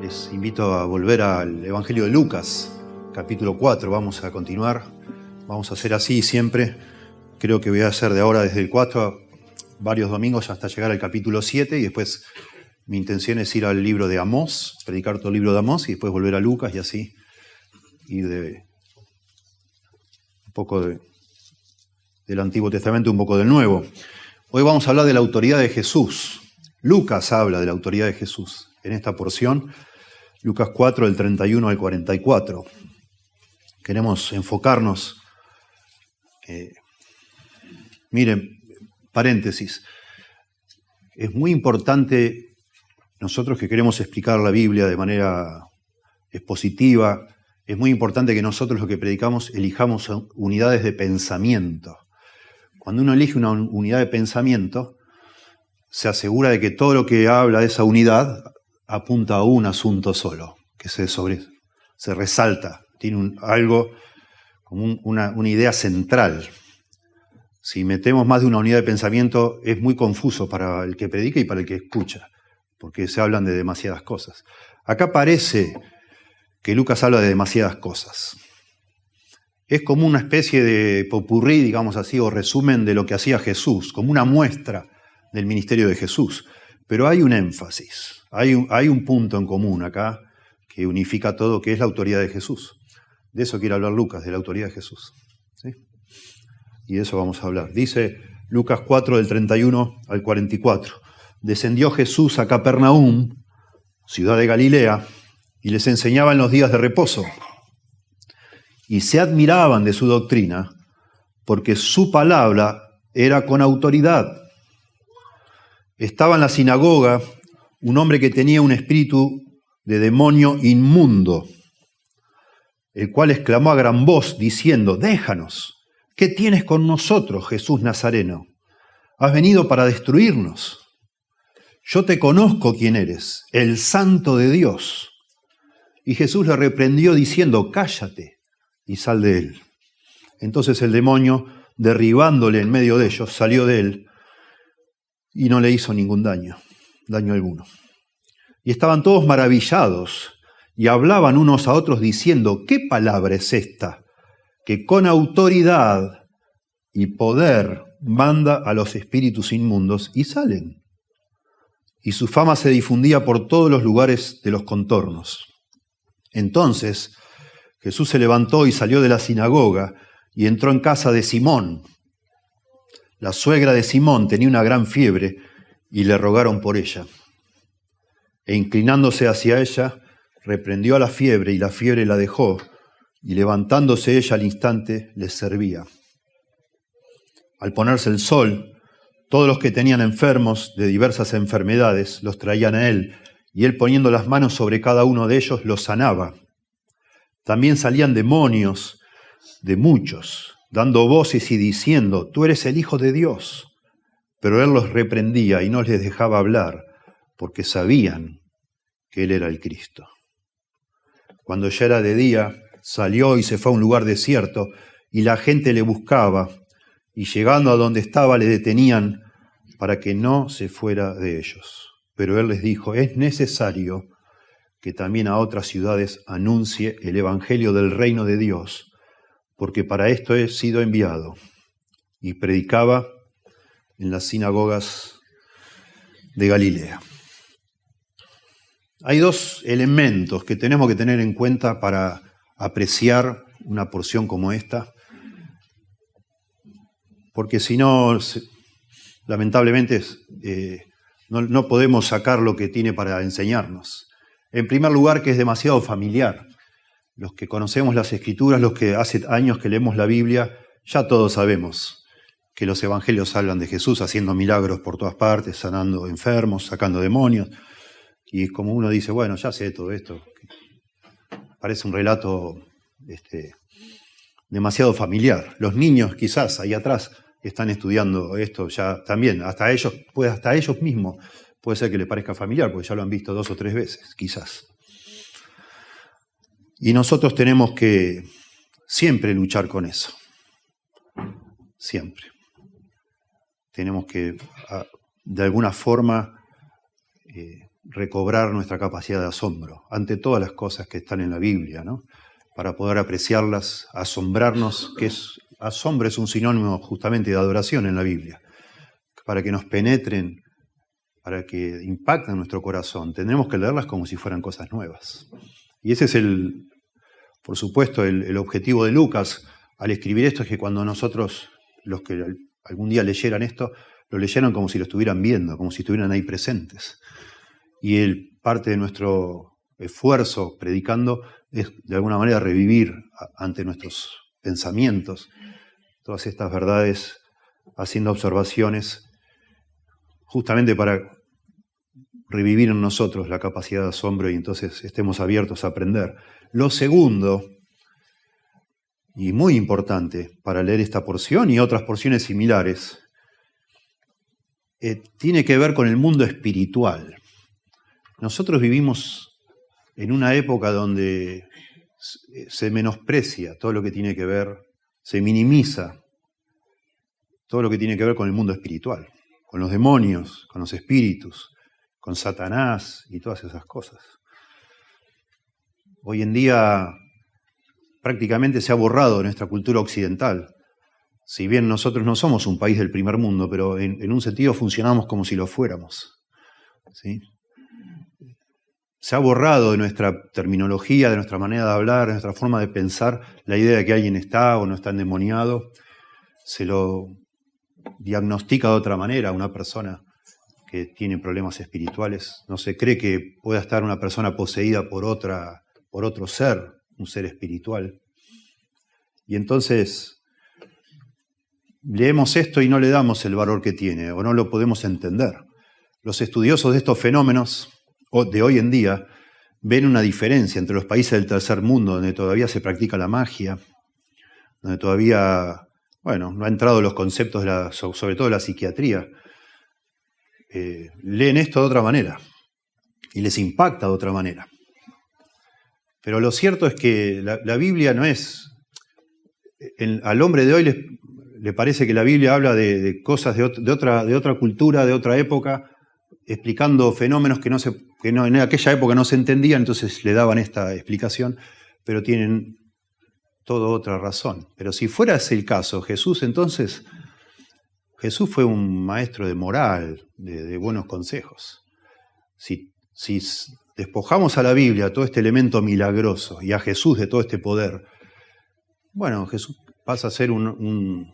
Les invito a volver al Evangelio de Lucas, capítulo 4. Vamos a continuar. Vamos a hacer así siempre. Creo que voy a hacer de ahora desde el 4 varios domingos hasta llegar al capítulo 7 y después mi intención es ir al libro de Amós, predicar todo el libro de Amós y después volver a Lucas y así ir de un poco del Antiguo Testamento, un poco del Nuevo. Hoy vamos a hablar de la autoridad de Jesús. Lucas habla de la autoridad de Jesús en esta porción, Lucas 4, del 31 al 44. Queremos enfocarnos. Miren, paréntesis. Es muy importante, nosotros que queremos explicar la Biblia de manera expositiva, es muy importante que nosotros lo que predicamos elijamos unidades de pensamiento. Cuando uno elige una unidad de pensamiento, se asegura de que todo lo que habla de esa unidad apunta a un asunto solo, que se resalta, tiene algo como una idea central. Si metemos más de una unidad de pensamiento, es muy confuso para el que predica y para el que escucha, porque se hablan de demasiadas cosas. Acá parece que Lucas habla de demasiadas cosas. Es como una especie de popurrí, digamos así, o resumen de lo que hacía Jesús, como una muestra del ministerio de Jesús. Pero hay un énfasis, hay un punto en común acá que unifica todo, que es la autoridad de Jesús. De eso quiere hablar Lucas, de la autoridad de Jesús. ¿Sí? Y de eso vamos a hablar. Dice Lucas 4, del 31 al 44. Descendió Jesús a Capernaum, ciudad de Galilea, y les enseñaba en los días de reposo. Y se admiraban de su doctrina, porque su palabra era con autoridad. Estaba en la sinagoga un hombre que tenía un espíritu de demonio inmundo, el cual exclamó a gran voz diciendo: «Déjanos, ¿qué tienes con nosotros, Jesús Nazareno? ¿Has venido para destruirnos? Yo te conozco quién eres, el Santo de Dios». Y Jesús le reprendió diciendo: «Cállate y sal de él». Entonces el demonio, derribándole en medio de ellos, salió de él y no le hizo ningún daño alguno. Y estaban todos maravillados y hablaban unos a otros diciendo: «¿Qué palabra es esta que con autoridad y poder manda a los espíritus inmundos y salen?» Y su fama se difundía por todos los lugares de los contornos. Entonces Jesús se levantó y salió de la sinagoga y entró en casa de Simón. La suegra de Simón tenía una gran fiebre y le rogaron por ella. E inclinándose hacia ella, reprendió a la fiebre y la fiebre la dejó, y levantándose ella al instante les servía. Al ponerse el sol, todos los que tenían enfermos de diversas enfermedades los traían a él, y él poniendo las manos sobre cada uno de ellos los sanaba. También salían demonios de muchos, dando voces y diciendo: «Tú eres el Hijo de Dios». Pero él los reprendía y no les dejaba hablar, porque sabían que él era el Cristo. Cuando ya era de día, salió y se fue a un lugar desierto, y la gente le buscaba, y llegando a donde estaba le detenían para que no se fuera de ellos. Pero él les dijo: «Es necesario que también a otras ciudades anuncie el evangelio del reino de Dios, porque para esto he sido enviado». Y predicaba en las sinagogas de Galilea. Hay dos elementos que tenemos que tener en cuenta para apreciar una porción como esta, porque si no, lamentablemente, no podemos sacar lo que tiene para enseñarnos. En primer lugar, que es demasiado familiar. Los que conocemos las Escrituras, los que hace años que leemos la Biblia, ya todos sabemos que los evangelios hablan de Jesús haciendo milagros por todas partes, sanando enfermos, sacando demonios. Y es como uno dice: bueno, ya sé todo esto. Parece un relato demasiado familiar. Los niños quizás ahí atrás están estudiando esto ya también. Hasta ellos mismos puede ser que les parezca familiar, porque ya lo han visto 2 o 3 veces, quizás. Y nosotros tenemos que siempre luchar con eso. Siempre. Tenemos que, de alguna forma, recobrar nuestra capacidad de asombro ante todas las cosas que están en la Biblia, ¿no? Para poder apreciarlas, asombrarnos, asombro es un sinónimo justamente de adoración en la Biblia, para que nos penetren, para que impacten nuestro corazón. Tendremos que leerlas como si fueran cosas nuevas. Y ese es por supuesto, el objetivo de Lucas al escribir esto, es que cuando nosotros, los que algún día leyeran esto, lo leyeran como si lo estuvieran viendo, como si estuvieran ahí presentes. Y parte de nuestro esfuerzo predicando es de alguna manera revivir ante nuestros pensamientos todas estas verdades, haciendo observaciones, justamente para revivir en nosotros la capacidad de asombro y entonces estemos abiertos a aprender. Lo segundo, y muy importante para leer esta porción y otras porciones similares, tiene que ver con el mundo espiritual. Nosotros vivimos en una época donde se menosprecia todo lo que tiene que ver, se minimiza todo lo que tiene que ver con el mundo espiritual, con los demonios, con los espíritus, con Satanás y todas esas cosas. Hoy en día prácticamente se ha borrado de nuestra cultura occidental. Si bien nosotros no somos un país del primer mundo, pero en un sentido funcionamos como si lo fuéramos, ¿sí? Se ha borrado de nuestra terminología, de nuestra manera de hablar, de nuestra forma de pensar, la idea de que alguien está o no está endemoniado. Se lo diagnostica de otra manera a una persona que tiene problemas espirituales. No se cree que pueda estar una persona poseída por otro ser, un ser espiritual. Y entonces leemos esto y no le damos el valor que tiene o no lo podemos entender. Los estudiosos de estos fenómenos de hoy en día ven una diferencia entre los países del tercer mundo, donde todavía se practica la magia, donde todavía, no ha entrado los conceptos, sobre todo de la psiquiatría. Leen esto de otra manera y les impacta de otra manera. Pero lo cierto es que la Biblia no es... al hombre de hoy le parece que la Biblia habla de cosas de otra cultura, de otra época, explicando fenómenos que en aquella época no se entendían, entonces le daban esta explicación, pero tienen toda otra razón. Pero si fuera ese el caso, Jesús fue un maestro de moral, de buenos consejos. Si despojamos a la Biblia todo este elemento milagroso y a Jesús de todo este poder, Jesús pasa a ser un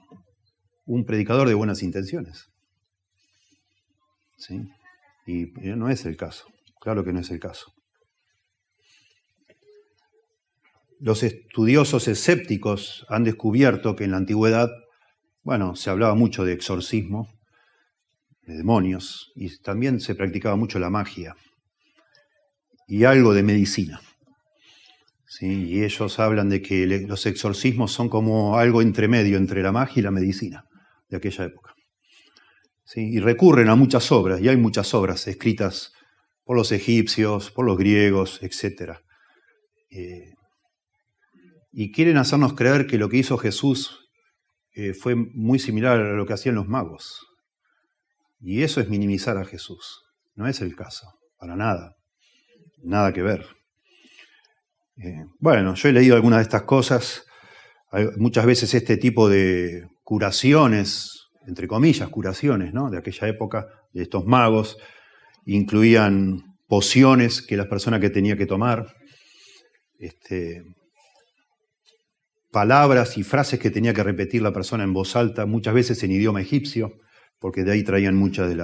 predicador de buenas intenciones. ¿Sí? Y no es el caso, claro que no es el caso. Los estudiosos escépticos han descubierto que en la antigüedad, se hablaba mucho de exorcismo, de demonios, y también se practicaba mucho la magia y algo de medicina. ¿Sí? Y ellos hablan de que los exorcismos son como algo entremedio entre la magia y la medicina de aquella época. ¿Sí? Y recurren a muchas obras, y hay muchas obras escritas por los egipcios, por los griegos, etc. Y quieren hacernos creer que lo que hizo Jesús fue muy similar a lo que hacían los magos. Y eso es minimizar a Jesús. No es el caso, para nada. Nada que ver. Yo he leído algunas de estas cosas. Muchas veces este tipo de curaciones, entre comillas, curaciones, ¿no?, de aquella época, de estos magos, incluían pociones que las personas que tenía que tomar, palabras y frases que tenía que repetir la persona en voz alta, muchas veces en idioma egipcio, porque de ahí traían muchas de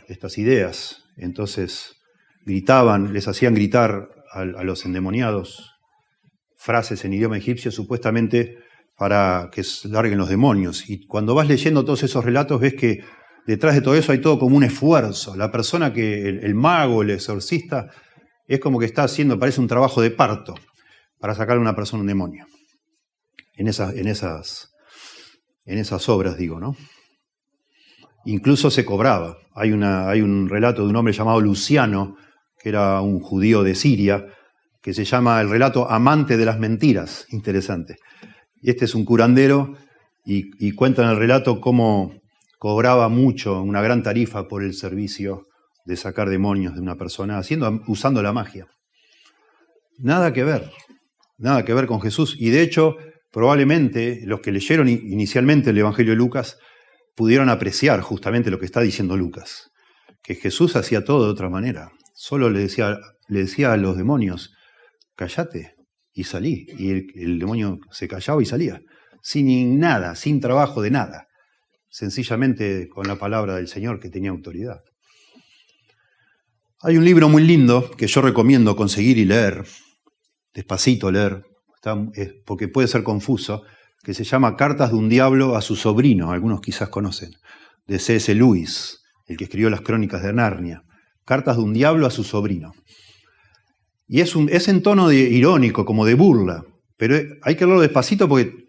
estas ideas. Entonces gritaban, les hacían gritar a los endemoniados frases en idioma egipcio, supuestamente para que larguen los demonios. Y cuando vas leyendo todos esos relatos, ves que detrás de todo eso hay todo como un esfuerzo. La persona el mago, el exorcista, es como que está haciendo, parece un trabajo de parto, para sacar a una persona un demonio. En esas obras, digo, ¿no? Incluso se cobraba. Hay un relato de un hombre llamado Luciano, que era un judío de Siria, que se llama el relato Amante de las Mentiras. Interesante. Y este es un curandero y cuenta en el relato cómo cobraba mucho, una gran tarifa por el servicio de sacar demonios de una persona, usando la magia. Nada que ver con Jesús. Y de hecho, probablemente los que leyeron inicialmente el Evangelio de Lucas pudieron apreciar justamente lo que está diciendo Lucas, que Jesús hacía todo de otra manera. Solo le decía a los demonios, cállate y salí. Y el demonio se callaba y salía, sin nada, sin trabajo de nada. Sencillamente con la palabra del Señor que tenía autoridad. Hay un libro muy lindo que yo recomiendo conseguir y leer, despacito leer, porque puede ser confuso, que se llama Cartas de un diablo a su sobrino, algunos quizás conocen, de C.S. Lewis, el que escribió las Crónicas de Narnia. Cartas de un diablo a su sobrino. Y es en tono irónico, como de burla, pero hay que leerlo despacito porque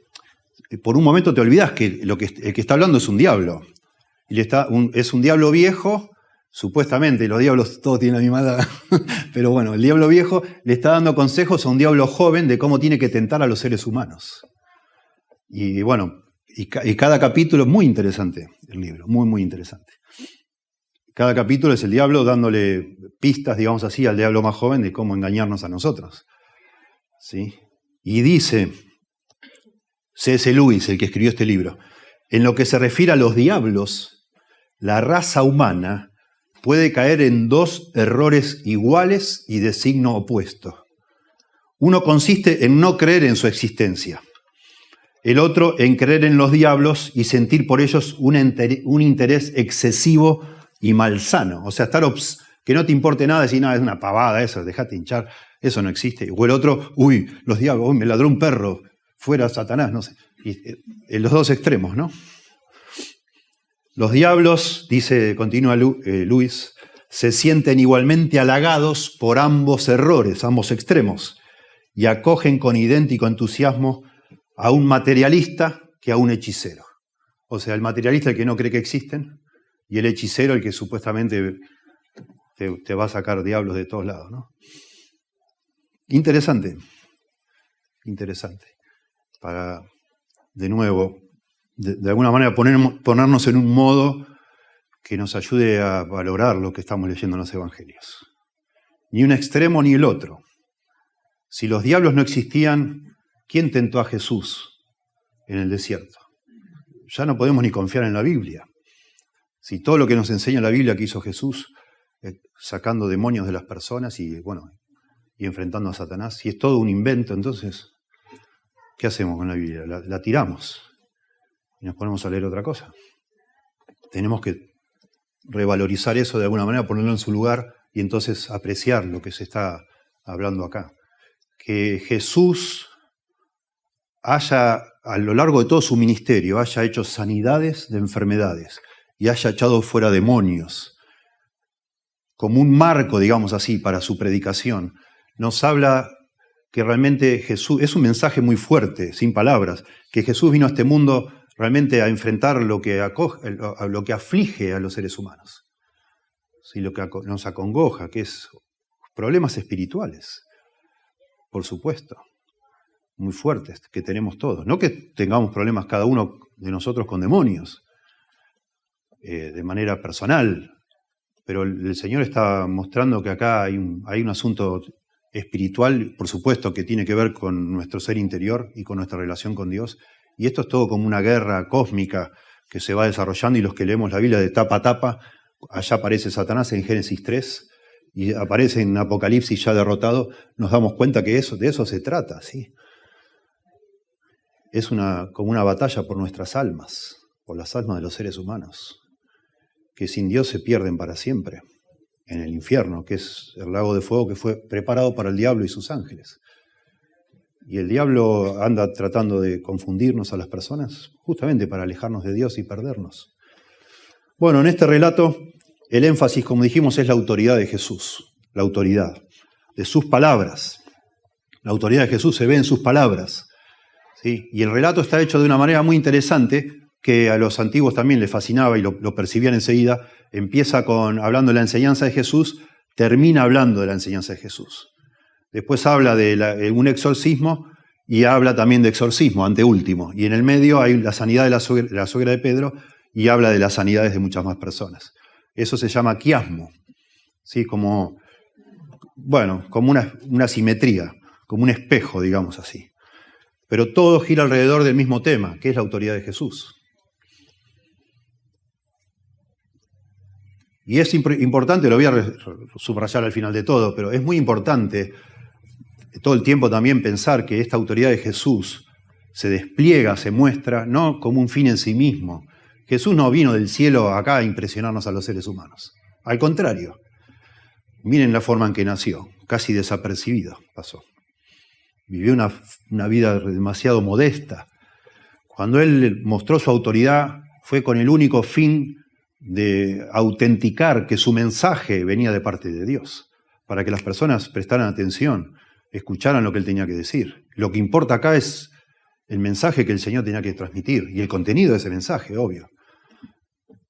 por un momento te olvidas que el que está hablando es un diablo. Es un diablo viejo, supuestamente, los diablos todos tienen la misma edad, pero bueno, el diablo viejo le está dando consejos a un diablo joven de cómo tiene que tentar a los seres humanos. Y bueno, y cada capítulo es muy interesante, el libro, muy, muy interesante. Cada capítulo es el diablo dándole pistas, digamos así, al diablo más joven de cómo engañarnos a nosotros. ¿Sí? Y dice C.S. Lewis, el que escribió este libro, en lo que se refiere a los diablos, la raza humana puede caer en dos errores iguales y de signo opuesto. Uno consiste en no creer en su existencia. El otro en creer en los diablos y sentir por ellos un interés excesivo y malsano. O sea, que no te importe nada, decir, nada, es una pavada eso, dejate hinchar, eso no existe. O el otro, los diablos, me ladró un perro, fuera Satanás, no sé. Y, en los dos extremos, ¿no? Los diablos, continúa Luis, se sienten igualmente halagados por ambos errores, ambos extremos, y acogen con idéntico entusiasmo a un materialista que a un hechicero. O sea, el materialista el que no cree que existen, y el hechicero el que supuestamente te va a sacar diablos de todos lados, ¿no? Interesante. Para, de nuevo, de alguna manera ponernos en un modo que nos ayude a valorar lo que estamos leyendo en los evangelios. Ni un extremo ni el otro. Si los diablos no existían, ¿quién tentó a Jesús en el desierto? Ya no podemos ni confiar en la Biblia. Si todo lo que nos enseña la Biblia que hizo Jesús, sacando demonios de las personas y enfrentando a Satanás, si es todo un invento, entonces, ¿qué hacemos con la Biblia? La tiramos y nos ponemos a leer otra cosa. Tenemos que revalorizar eso de alguna manera, ponerlo en su lugar y entonces apreciar lo que se está hablando acá. Que Jesús haya, a lo largo de todo su ministerio, haya hecho sanidades de enfermedades y haya echado fuera demonios, como un marco, digamos así, para su predicación, nos habla que realmente Jesús, es un mensaje muy fuerte, sin palabras, que Jesús vino a este mundo realmente a enfrentar lo que aflige a los seres humanos, ¿sí? Lo que nos acongoja, que es problemas espirituales, por supuesto, muy fuertes, que tenemos todos. No que tengamos problemas cada uno de nosotros con demonios, de manera personal, pero el Señor está mostrando que acá hay un asunto espiritual, por supuesto, que tiene que ver con nuestro ser interior y con nuestra relación con Dios. Y esto es todo como una guerra cósmica que se va desarrollando, y los que leemos la Biblia de tapa a tapa, allá aparece Satanás en Génesis 3 y aparece en Apocalipsis ya derrotado, nos damos cuenta que de eso se trata, ¿sí? Es como una batalla por nuestras almas, por las almas de los seres humanos, que sin Dios se pierden para siempre en el infierno, que es el lago de fuego que fue preparado para el diablo y sus ángeles. Y el diablo anda tratando de confundirnos a las personas justamente para alejarnos de Dios y perdernos. Bueno, en este relato el énfasis, como dijimos, es la autoridad de Jesús, la autoridad de sus palabras. La autoridad de Jesús se ve en sus palabras, ¿sí? Y el relato está hecho de una manera muy interesante que a los antiguos también les fascinaba y lo percibían enseguida. Empieza hablando de la enseñanza de Jesús, termina hablando de la enseñanza de Jesús. Después habla de un exorcismo y habla también de exorcismo, anteúltimo. Y en el medio hay la sanidad de la suegra de Pedro y habla de las sanidades de muchas más personas. Eso se llama quiasmo, ¿sí? Como una simetría, como un espejo, digamos así. Pero todo gira alrededor del mismo tema, que es la autoridad de Jesús. Y es importante, lo voy a subrayar al final de todo, pero es muy importante todo el tiempo también pensar que esta autoridad de Jesús se despliega, se muestra, no como un fin en sí mismo. Jesús no vino del cielo acá a impresionarnos a los seres humanos. Al contrario, miren la forma en que nació, casi desapercibido pasó. Vivió una vida demasiado modesta. Cuando Él mostró su autoridad fue con el único fin de autenticar que su mensaje venía de parte de Dios, para que las personas prestaran atención, escucharan lo que Él tenía que decir. Lo que importa acá es el mensaje que el Señor tenía que transmitir y el contenido de ese mensaje, obvio.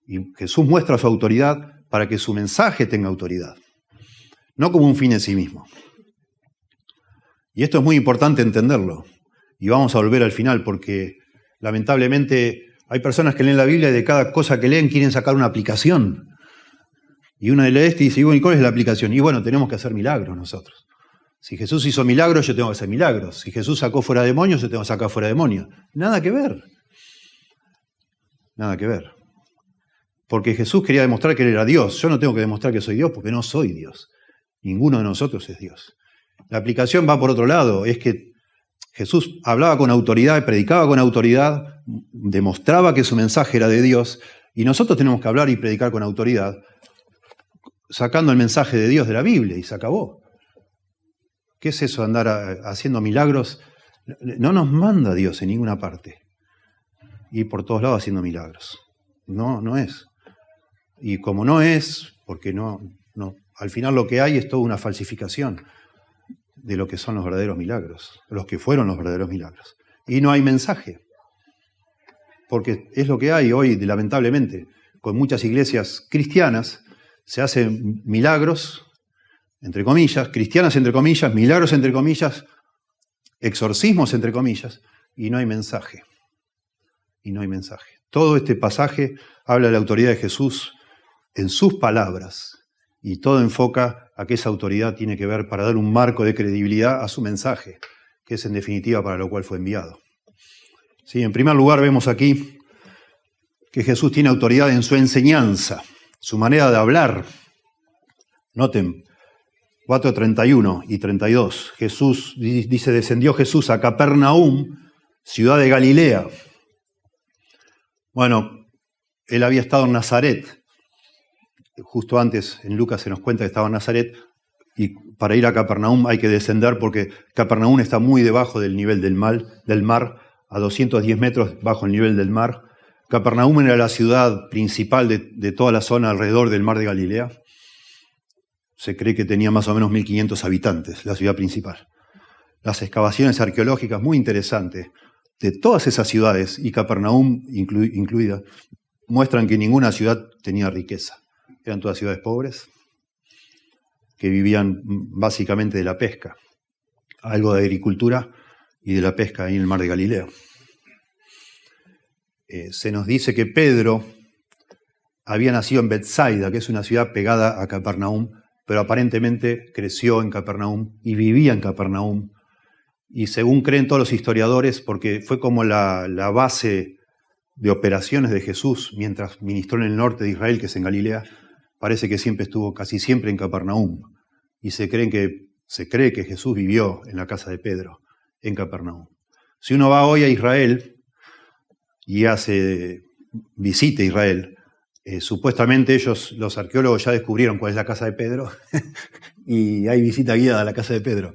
Y Jesús muestra su autoridad para que su mensaje tenga autoridad, no como un fin en sí mismo. Y esto es muy importante entenderlo. Y vamos a volver al final porque lamentablemente hay personas que leen la Biblia y de cada cosa que leen quieren sacar una aplicación. Y uno lee esto y dice, ¿y cuál es la aplicación? Y bueno, tenemos que hacer milagros nosotros. Si Jesús hizo milagros, yo tengo que hacer milagros. Si Jesús sacó fuera demonios, yo tengo que sacar fuera demonios. Nada que ver. Nada que ver. Porque Jesús quería demostrar que Él era Dios. Yo no tengo que demostrar que soy Dios porque no soy Dios. Ninguno de nosotros es Dios. La aplicación va por otro lado. Es que Jesús hablaba con autoridad, predicaba con autoridad, demostraba que su mensaje era de Dios. Y nosotros tenemos que hablar y predicar con autoridad, sacando el mensaje de Dios de la Biblia y se acabó. ¿Qué es eso de andar haciendo milagros? No nos manda Dios en ninguna parte. Y por todos lados haciendo milagros. No es. Y como no es, porque no, al final lo que hay es toda una falsificación de lo que son los verdaderos milagros, los que fueron los verdaderos milagros. Y no hay mensaje. Porque es lo que hay hoy, lamentablemente, con muchas iglesias cristianas, se hacen milagros, entre comillas, cristianas entre comillas, milagros entre comillas, exorcismos entre comillas, y no hay mensaje. Y no hay mensaje. Todo este pasaje habla de la autoridad de Jesús en sus palabras, y todo enfoca a que esa autoridad tiene que ver para dar un marco de credibilidad a su mensaje, que es en definitiva para lo cual fue enviado. Sí, en primer lugar vemos aquí que Jesús tiene autoridad en su enseñanza, su manera de hablar. Noten, 4:31 y 32. Jesús, dice, descendió Jesús a Capernaum, ciudad de Galilea. Bueno, Él había estado en Nazaret. Justo antes, en Lucas se nos cuenta que estaba en Nazaret, y para ir a Capernaum hay que descender porque Capernaum está muy debajo del nivel del mar, a 210 metros bajo el nivel del mar. Capernaum era la ciudad principal de toda la zona alrededor del mar de Galilea. Se cree que tenía más o menos 1.500 habitantes, la ciudad principal. Las excavaciones arqueológicas muy interesantes de todas esas ciudades, y Capernaum incluida, muestran que ninguna ciudad tenía riqueza. Eran todas ciudades pobres que vivían básicamente de la pesca, algo de agricultura y de la pesca ahí en el mar de Galilea. Se nos dice que Pedro había nacido en Betsaida, que es una ciudad pegada a Capernaum, pero aparentemente creció en Capernaum y vivía en Capernaum. Y según creen todos los historiadores, porque fue como la base de operaciones de Jesús mientras ministró en el norte de Israel, que es en Galilea, parece que siempre estuvo casi siempre en Capernaum. Y se cree que Jesús vivió en la casa de Pedro, en Capernaum. Si uno va hoy a Israel y visita Israel, supuestamente los arqueólogos ya descubrieron cuál es la casa de Pedro y hay visita guiada a la casa de Pedro.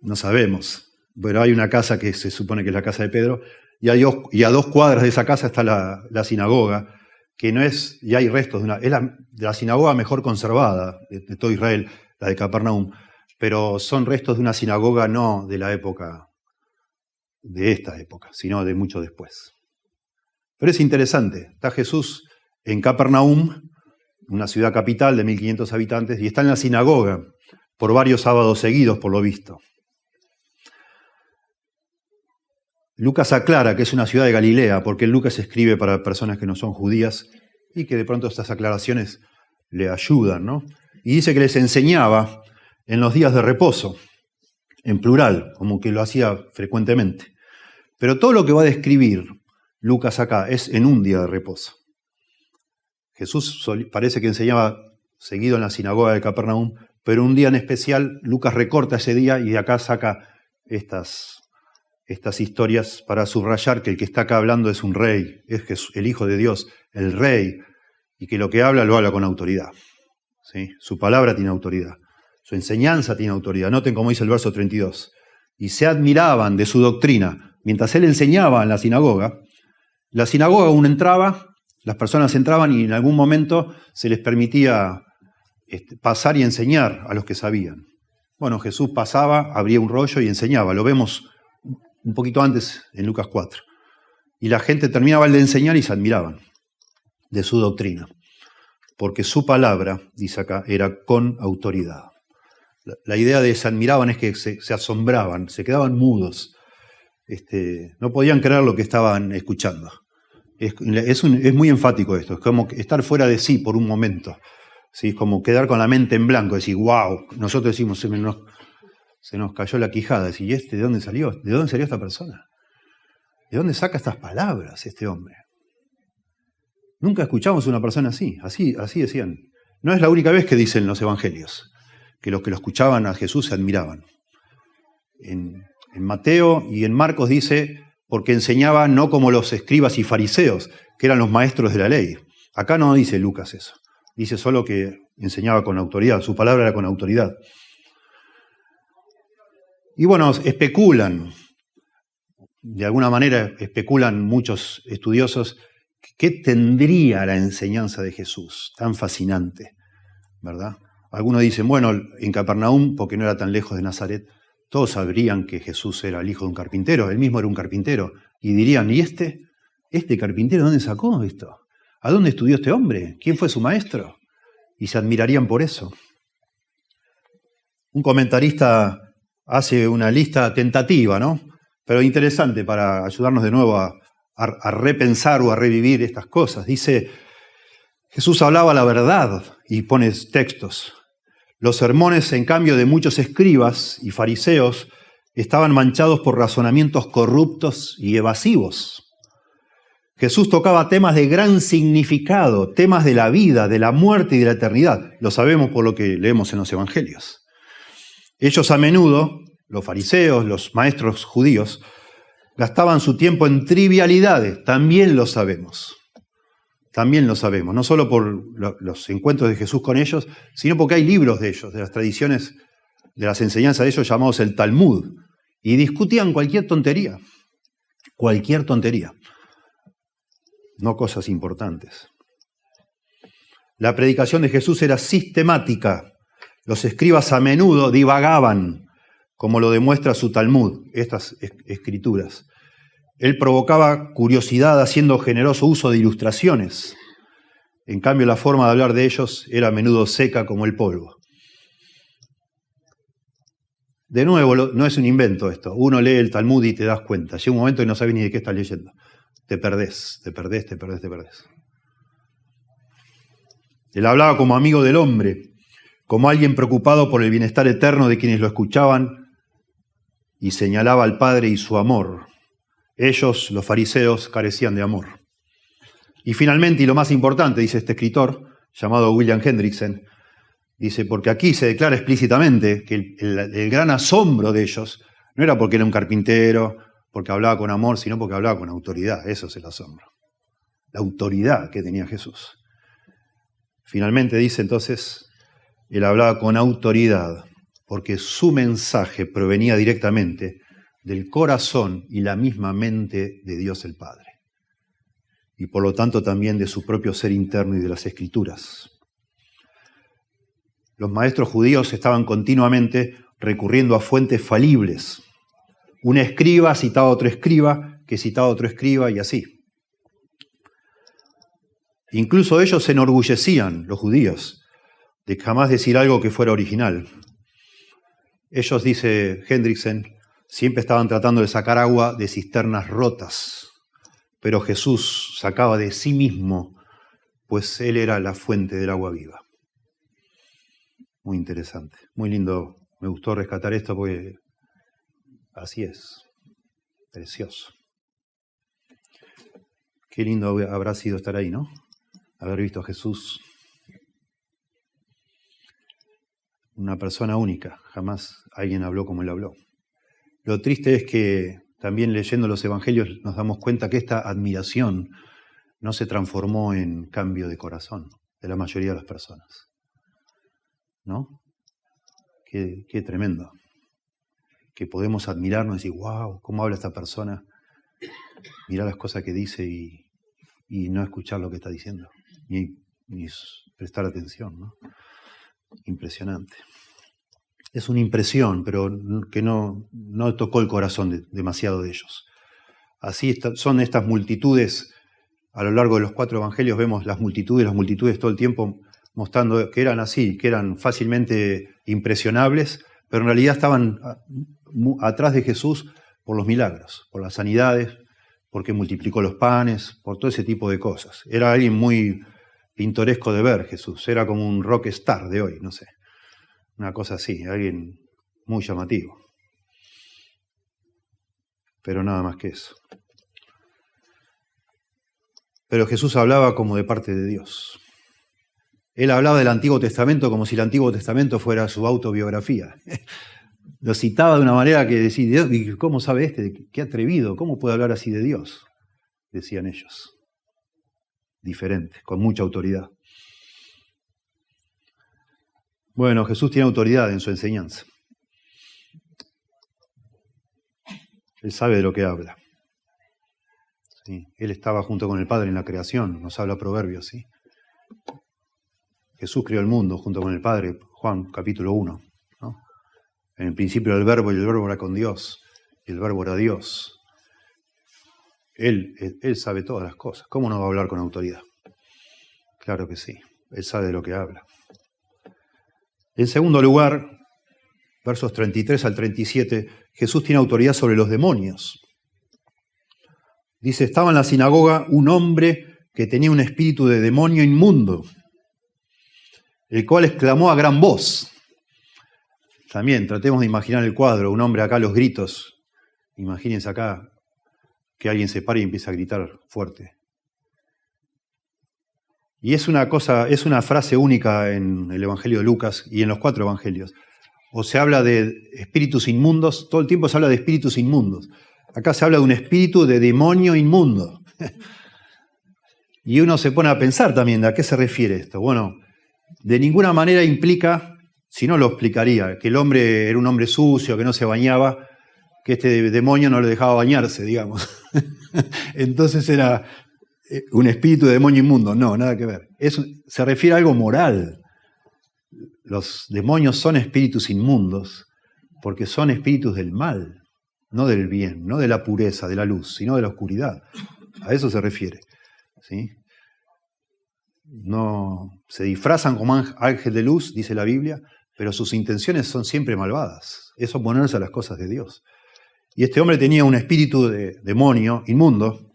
No sabemos, pero hay una casa que se supone que es la casa de Pedro y a 2 cuadras de esa casa está la sinagoga, que no es, y hay restos es de la sinagoga mejor conservada de todo Israel, la de Capernaum, pero son restos de una sinagoga no de la época, de esta época, sino de mucho después. Pero es interesante, está Jesús en Capernaum, una ciudad capital de 1.500 habitantes, y está en la sinagoga por varios sábados seguidos, por lo visto. Lucas aclara que es una ciudad de Galilea, porque Lucas escribe para personas que no son judías y que de pronto estas aclaraciones le ayudan, ¿no? Y dice que les enseñaba en los días de reposo, en plural, como que lo hacía frecuentemente. Pero todo lo que va a describir Lucas acá es en un día de reposo. Jesús parece que enseñaba seguido en la sinagoga de Capernaum, pero un día en especial Lucas recorta ese día y de acá saca estas historias para subrayar que el que está acá hablando es un rey, es Jesús, el Hijo de Dios, el rey, y que lo que habla lo habla con autoridad. ¿Sí? Su palabra tiene autoridad, su enseñanza tiene autoridad. Noten cómo dice el verso 32. Y se admiraban de su doctrina. Mientras él enseñaba en la sinagoga uno entraba, las personas entraban y en algún momento se les permitía pasar y enseñar a los que sabían. Bueno, Jesús pasaba, abría un rollo y enseñaba. Lo vemos un poquito antes en Lucas 4. Y la gente terminaba de enseñar y se admiraban de su doctrina. Porque su palabra, dice acá, era con autoridad. La idea de se admiraban es que se asombraban, se quedaban mudos. No podían creer lo que estaban escuchando. Es muy enfático esto, es como estar fuera de sí por un momento. ¿Sí? Es como quedar con la mente en blanco, decir, wow, nosotros decimos, se nos cayó la quijada, decir, ¿y de dónde salió? ¿De dónde salió esta persona? ¿De dónde saca estas palabras este hombre? Nunca escuchamos a una persona así decían. No es la única vez que dicen los evangelios, que los que lo escuchaban a Jesús se admiraban. En Mateo y en Marcos dice, porque enseñaba no como los escribas y fariseos, que eran los maestros de la ley. Acá no dice Lucas eso. Dice solo que enseñaba con autoridad, su palabra era con autoridad. Y bueno, especulan, de alguna manera especulan muchos estudiosos, ¿qué tendría la enseñanza de Jesús tan fascinante? ¿Verdad? Algunos dicen, bueno, en Capernaum, porque no era tan lejos de Nazaret, todos sabrían que Jesús era el hijo de un carpintero, él mismo era un carpintero, y dirían, ¿y este carpintero dónde sacó esto? ¿A dónde estudió este hombre? ¿Quién fue su maestro? Y se admirarían por eso. Un comentarista hace una lista tentativa, ¿no? Pero interesante para ayudarnos de nuevo a repensar o a revivir estas cosas. Dice, Jesús hablaba la verdad y pone textos. Los sermones, en cambio, de muchos escribas y fariseos estaban manchados por razonamientos corruptos y evasivos. Jesús tocaba temas de gran significado, temas de la vida, de la muerte y de la eternidad. Lo sabemos por lo que leemos en los evangelios. Ellos a menudo, los fariseos, los maestros judíos, gastaban su tiempo en trivialidades. También lo sabemos. También lo sabemos. No solo por los encuentros de Jesús con ellos, sino porque hay libros de ellos, de las tradiciones, de las enseñanzas de ellos llamados el Talmud. Y discutían cualquier tontería. Cualquier tontería. No cosas importantes. La predicación de Jesús era sistemática. Los escribas a menudo divagaban, como lo demuestra su Talmud, estas escrituras. Él provocaba curiosidad haciendo generoso uso de ilustraciones. En cambio, la forma de hablar de ellos era a menudo seca como el polvo. De nuevo, no es un invento esto. Uno lee el Talmud y te das cuenta. Llega un momento y no sabes ni de qué estás leyendo. Te perdés. Él hablaba como amigo del hombre, como alguien preocupado por el bienestar eterno de quienes lo escuchaban, y señalaba al Padre y su amor. Ellos, los fariseos, carecían de amor. Y finalmente, y lo más importante, dice este escritor, llamado William Hendrickson, dice, porque aquí se declara explícitamente que el gran asombro de ellos no era porque era un carpintero, porque hablaba con amor, sino porque hablaba con autoridad. Eso es el asombro. La autoridad que tenía Jesús. Finalmente dice entonces, él hablaba con autoridad, porque su mensaje provenía directamente del corazón y la misma mente de Dios el Padre. Y por lo tanto también de su propio ser interno y de las Escrituras. Los maestros judíos estaban continuamente recurriendo a fuentes falibles. Un escriba citaba a otro escriba, que citaba a otro escriba y así. Incluso ellos se enorgullecían, los judíos, de jamás decir algo que fuera original. Ellos, dice Hendrickson, siempre estaban tratando de sacar agua de cisternas rotas, pero Jesús sacaba de sí mismo, pues Él era la fuente del agua viva. Muy interesante, muy lindo. Me gustó rescatar esto porque así es, precioso. Qué lindo habrá sido estar ahí, ¿no? Haber visto a Jesús. Una persona única, jamás alguien habló como Él habló. Lo triste es que también leyendo los evangelios nos damos cuenta que esta admiración no se transformó en cambio de corazón de la mayoría de las personas. ¿No? Qué tremendo. Que podemos admirarnos y decir, wow, ¿cómo habla esta persona? Mirar las cosas que dice y no escuchar lo que está diciendo, ni prestar atención, ¿no? Impresionante. Es una impresión, pero que no tocó el corazón demasiado de ellos. Así son estas multitudes. A lo largo de los 4 evangelios vemos las multitudes todo el tiempo mostrando que eran así, que eran fácilmente impresionables, pero en realidad estaban atrás de Jesús por los milagros, por las sanidades, porque multiplicó los panes, por todo ese tipo de cosas. Era alguien muy pintoresco de ver, Jesús. Era como un rock star de hoy, no sé. Una cosa así, alguien muy llamativo. Pero nada más que eso. Pero Jesús hablaba como de parte de Dios. Él hablaba del Antiguo Testamento como si el Antiguo Testamento fuera su autobiografía. Lo citaba de una manera que decía, Dios, ¿cómo sabe este? Qué atrevido, ¿cómo puede hablar así de Dios? Decían ellos. Diferente, con mucha autoridad. Bueno, Jesús tiene autoridad en su enseñanza. Él sabe de lo que habla. ¿Sí? Él estaba junto con el Padre en la creación, nos habla Proverbios, ¿sí? Jesús creó el mundo junto con el Padre, Juan capítulo 1. ¿No? En el principio era el Verbo y el Verbo era con Dios, y el Verbo era Dios. Él sabe todas las cosas. ¿Cómo no va a hablar con autoridad? Claro que sí, Él sabe de lo que habla. En segundo lugar, versos 33 al 37, Jesús tiene autoridad sobre los demonios. Dice, estaba en la sinagoga un hombre que tenía un espíritu de demonio inmundo, el cual exclamó a gran voz. También tratemos de imaginar el cuadro, un hombre acá a los gritos. Imagínense acá que alguien se pare y empieza a gritar fuerte. Y es una frase única en el Evangelio de Lucas y en los 4 evangelios. O se habla de espíritus inmundos, todo el tiempo se habla de espíritus inmundos. Acá se habla de un espíritu de demonio inmundo. Y uno se pone a pensar también, ¿a qué se refiere esto? Bueno, de ninguna manera implica, si no lo explicaría, que el hombre era un hombre sucio, que no se bañaba, que este demonio no le dejaba bañarse, digamos. Entonces era un espíritu de demonio inmundo. No, nada que ver. Se refiere a algo moral. Los demonios son espíritus inmundos porque son espíritus del mal, no del bien, no de la pureza, de la luz, sino de la oscuridad. A eso se refiere. ¿Sí? No se disfrazan como ángel de luz, dice la Biblia, pero sus intenciones son siempre malvadas. Es oponerse a las cosas de Dios. Y este hombre tenía un espíritu de demonio inmundo,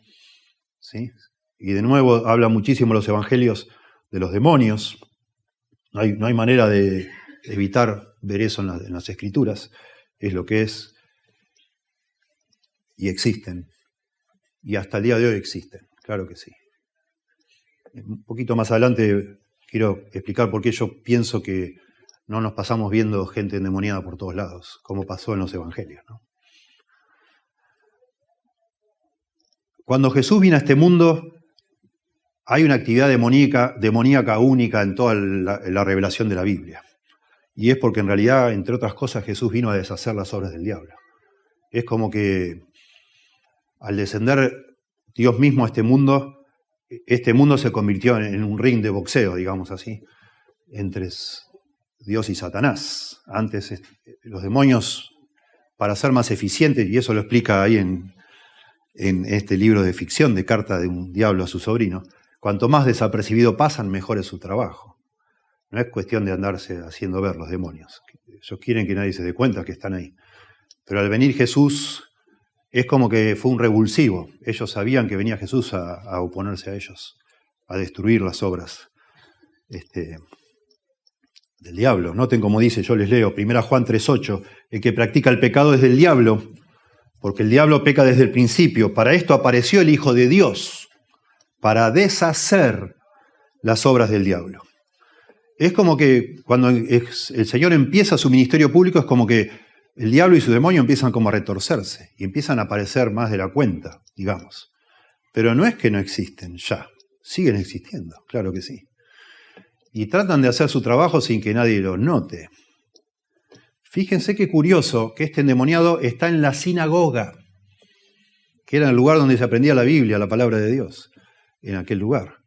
¿sí? Y de nuevo habla muchísimo los evangelios de los demonios. No hay manera de evitar ver eso en las Escrituras. Es lo que es. Y existen. Y hasta el día de hoy existen. Claro que sí. Un poquito más adelante quiero explicar por qué yo pienso que no nos pasamos viendo gente endemoniada por todos lados, como pasó en los evangelios, ¿no? Cuando Jesús vino a este mundo, hay una actividad demoníaca única en toda la revelación de la Biblia. Y es porque en realidad, entre otras cosas, Jesús vino a deshacer las obras del diablo. Es como que al descender Dios mismo a este mundo se convirtió en un ring de boxeo, digamos así, entre Dios y Satanás. Antes los demonios, para ser más eficientes, y eso lo explica ahí en este libro de ficción de Carta de un diablo a su sobrino, cuanto más desapercibido pasan, mejor es su trabajo. No es cuestión de andarse haciendo ver los demonios. Ellos quieren que nadie se dé cuenta que están ahí. Pero al venir Jesús es como que fue un revulsivo. Ellos sabían que venía Jesús a oponerse a ellos, a destruir las obras del diablo. Noten como dice, yo les leo, 1 Juan 3:8, el que practica el pecado es del diablo, porque el diablo peca desde el principio. Para esto apareció el Hijo de Dios, para deshacer las obras del diablo. Es como que cuando el Señor empieza su ministerio público, es como que el diablo y su demonio empiezan como a retorcerse y empiezan a aparecer más de la cuenta, digamos. Pero no es que no existen ya, siguen existiendo, claro que sí. Y tratan de hacer su trabajo sin que nadie lo note. Fíjense qué curioso que este endemoniado está en la sinagoga, que era el lugar donde se aprendía la Biblia, la palabra de Dios, en aquel lugar.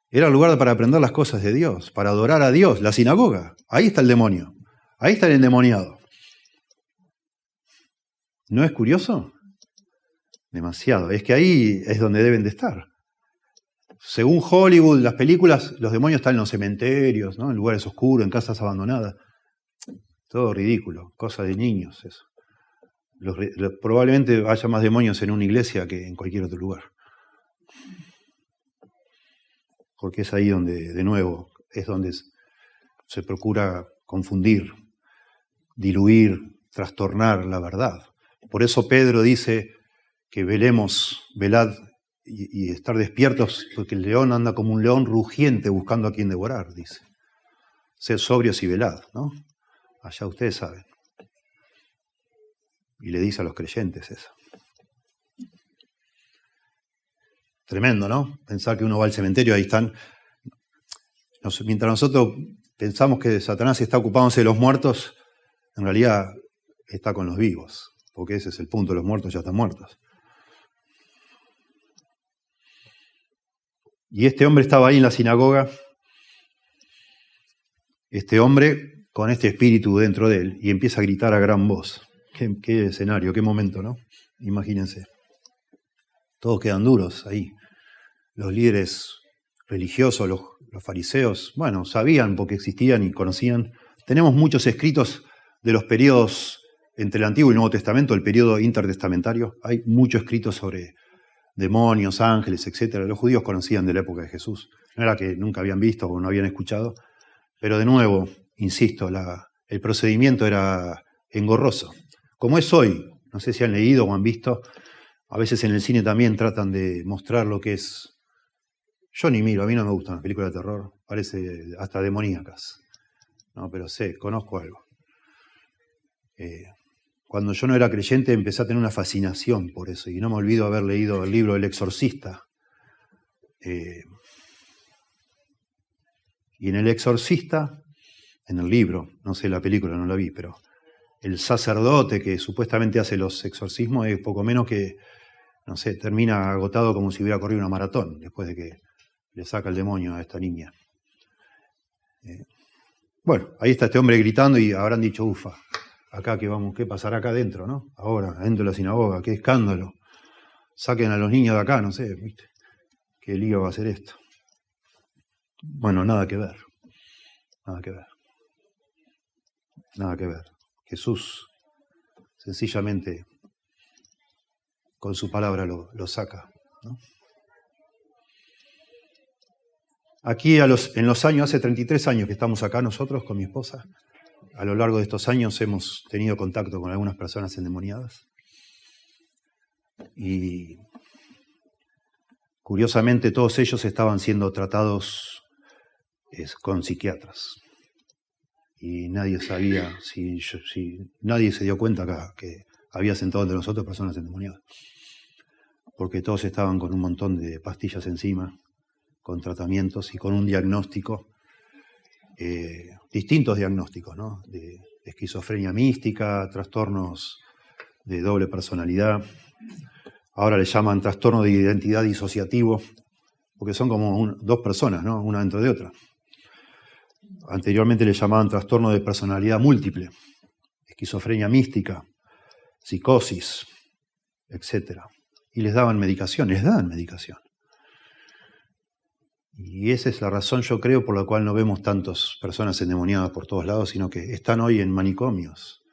Era el lugar para aprender las cosas de Dios, para adorar a Dios, la sinagoga. Ahí está el demonio, ahí está el endemoniado. ¿No es curioso? Demasiado. Es que ahí es donde deben de estar. Según Hollywood, las películas, los demonios están en los cementerios, ¿no? En lugares oscuros, en casas abandonadas. Todo ridículo, cosa de niños eso. Probablemente haya más demonios en una iglesia que en cualquier otro lugar. Porque es ahí donde, de nuevo, es donde se procura confundir, diluir, trastornar la verdad. Por eso Pedro dice que velemos, velad y estar despiertos, porque el león anda como un león rugiente buscando a quien devorar, dice. Sed sobrios y velad, ¿no? Allá ustedes saben. Y le dice a los creyentes eso. Tremendo, ¿no? Pensar que uno va al cementerio, ahí están. Mientras nosotros pensamos que Satanás está ocupándose de los muertos, en realidad está con los vivos, porque ese es el punto, los muertos ya están muertos. Y este hombre estaba ahí en la sinagoga, este hombre con este espíritu dentro de él, y empieza a gritar a gran voz. Qué escenario, qué momento, ¿no? Imagínense. Todos quedan duros ahí. Los líderes religiosos, los fariseos, bueno, sabían porque existían y conocían. Tenemos muchos escritos de los periodos entre el Antiguo y el Nuevo Testamento, el periodo intertestamentario. Hay mucho escrito sobre demonios, ángeles, etc. Los judíos conocían de la época de Jesús. No era que nunca habían visto o no habían escuchado, pero de nuevo, insisto, el procedimiento era engorroso. Como es hoy, no sé si han leído o han visto, a veces en el cine también tratan de mostrar lo que es. Yo ni miro, a mí no me gustan las películas de terror, parece hasta demoníacas. No, pero conozco algo. Cuando yo no era creyente empecé a tener una fascinación por eso, y no me olvido haber leído el libro El Exorcista. Y en El Exorcista, en el libro, no sé la película, no la vi, pero el sacerdote que supuestamente hace los exorcismos es poco menos que, no sé, termina agotado como si hubiera corrido una maratón después de que le saca el demonio a esta niña. Bueno, ahí está este hombre gritando y habrán dicho, ufa, acá qué pasará acá adentro, ¿no? Ahora, adentro de la sinagoga, qué escándalo. Saquen a los niños de acá, no sé, ¿viste? Qué lío va a ser esto. Bueno, nada que ver. Nada que ver. Nada que ver. Jesús sencillamente con su palabra lo saca, ¿no? Aquí en los años, hace 33 años que estamos acá nosotros con mi esposa. A lo largo de estos años hemos tenido contacto con algunas personas endemoniadas. Y curiosamente todos ellos estaban siendo tratados con psiquiatras. Y nadie sabía, nadie se dio cuenta acá que había sentado entre nosotros personas endemoniadas. Porque todos estaban con un montón de pastillas encima, con tratamientos y con un diagnóstico, distintos diagnósticos, ¿no? De esquizofrenia mística, trastornos de doble personalidad. Ahora le llaman trastorno de identidad disociativo, porque son como dos personas, ¿no? Una dentro de otra. Anteriormente le llamaban trastorno de personalidad múltiple, esquizofrenia mística, psicosis, etc. Y les daban medicación, les dan medicación. Y esa es la razón, yo creo, por la cual no vemos tantas personas endemoniadas por todos lados, sino que están hoy en manicomios,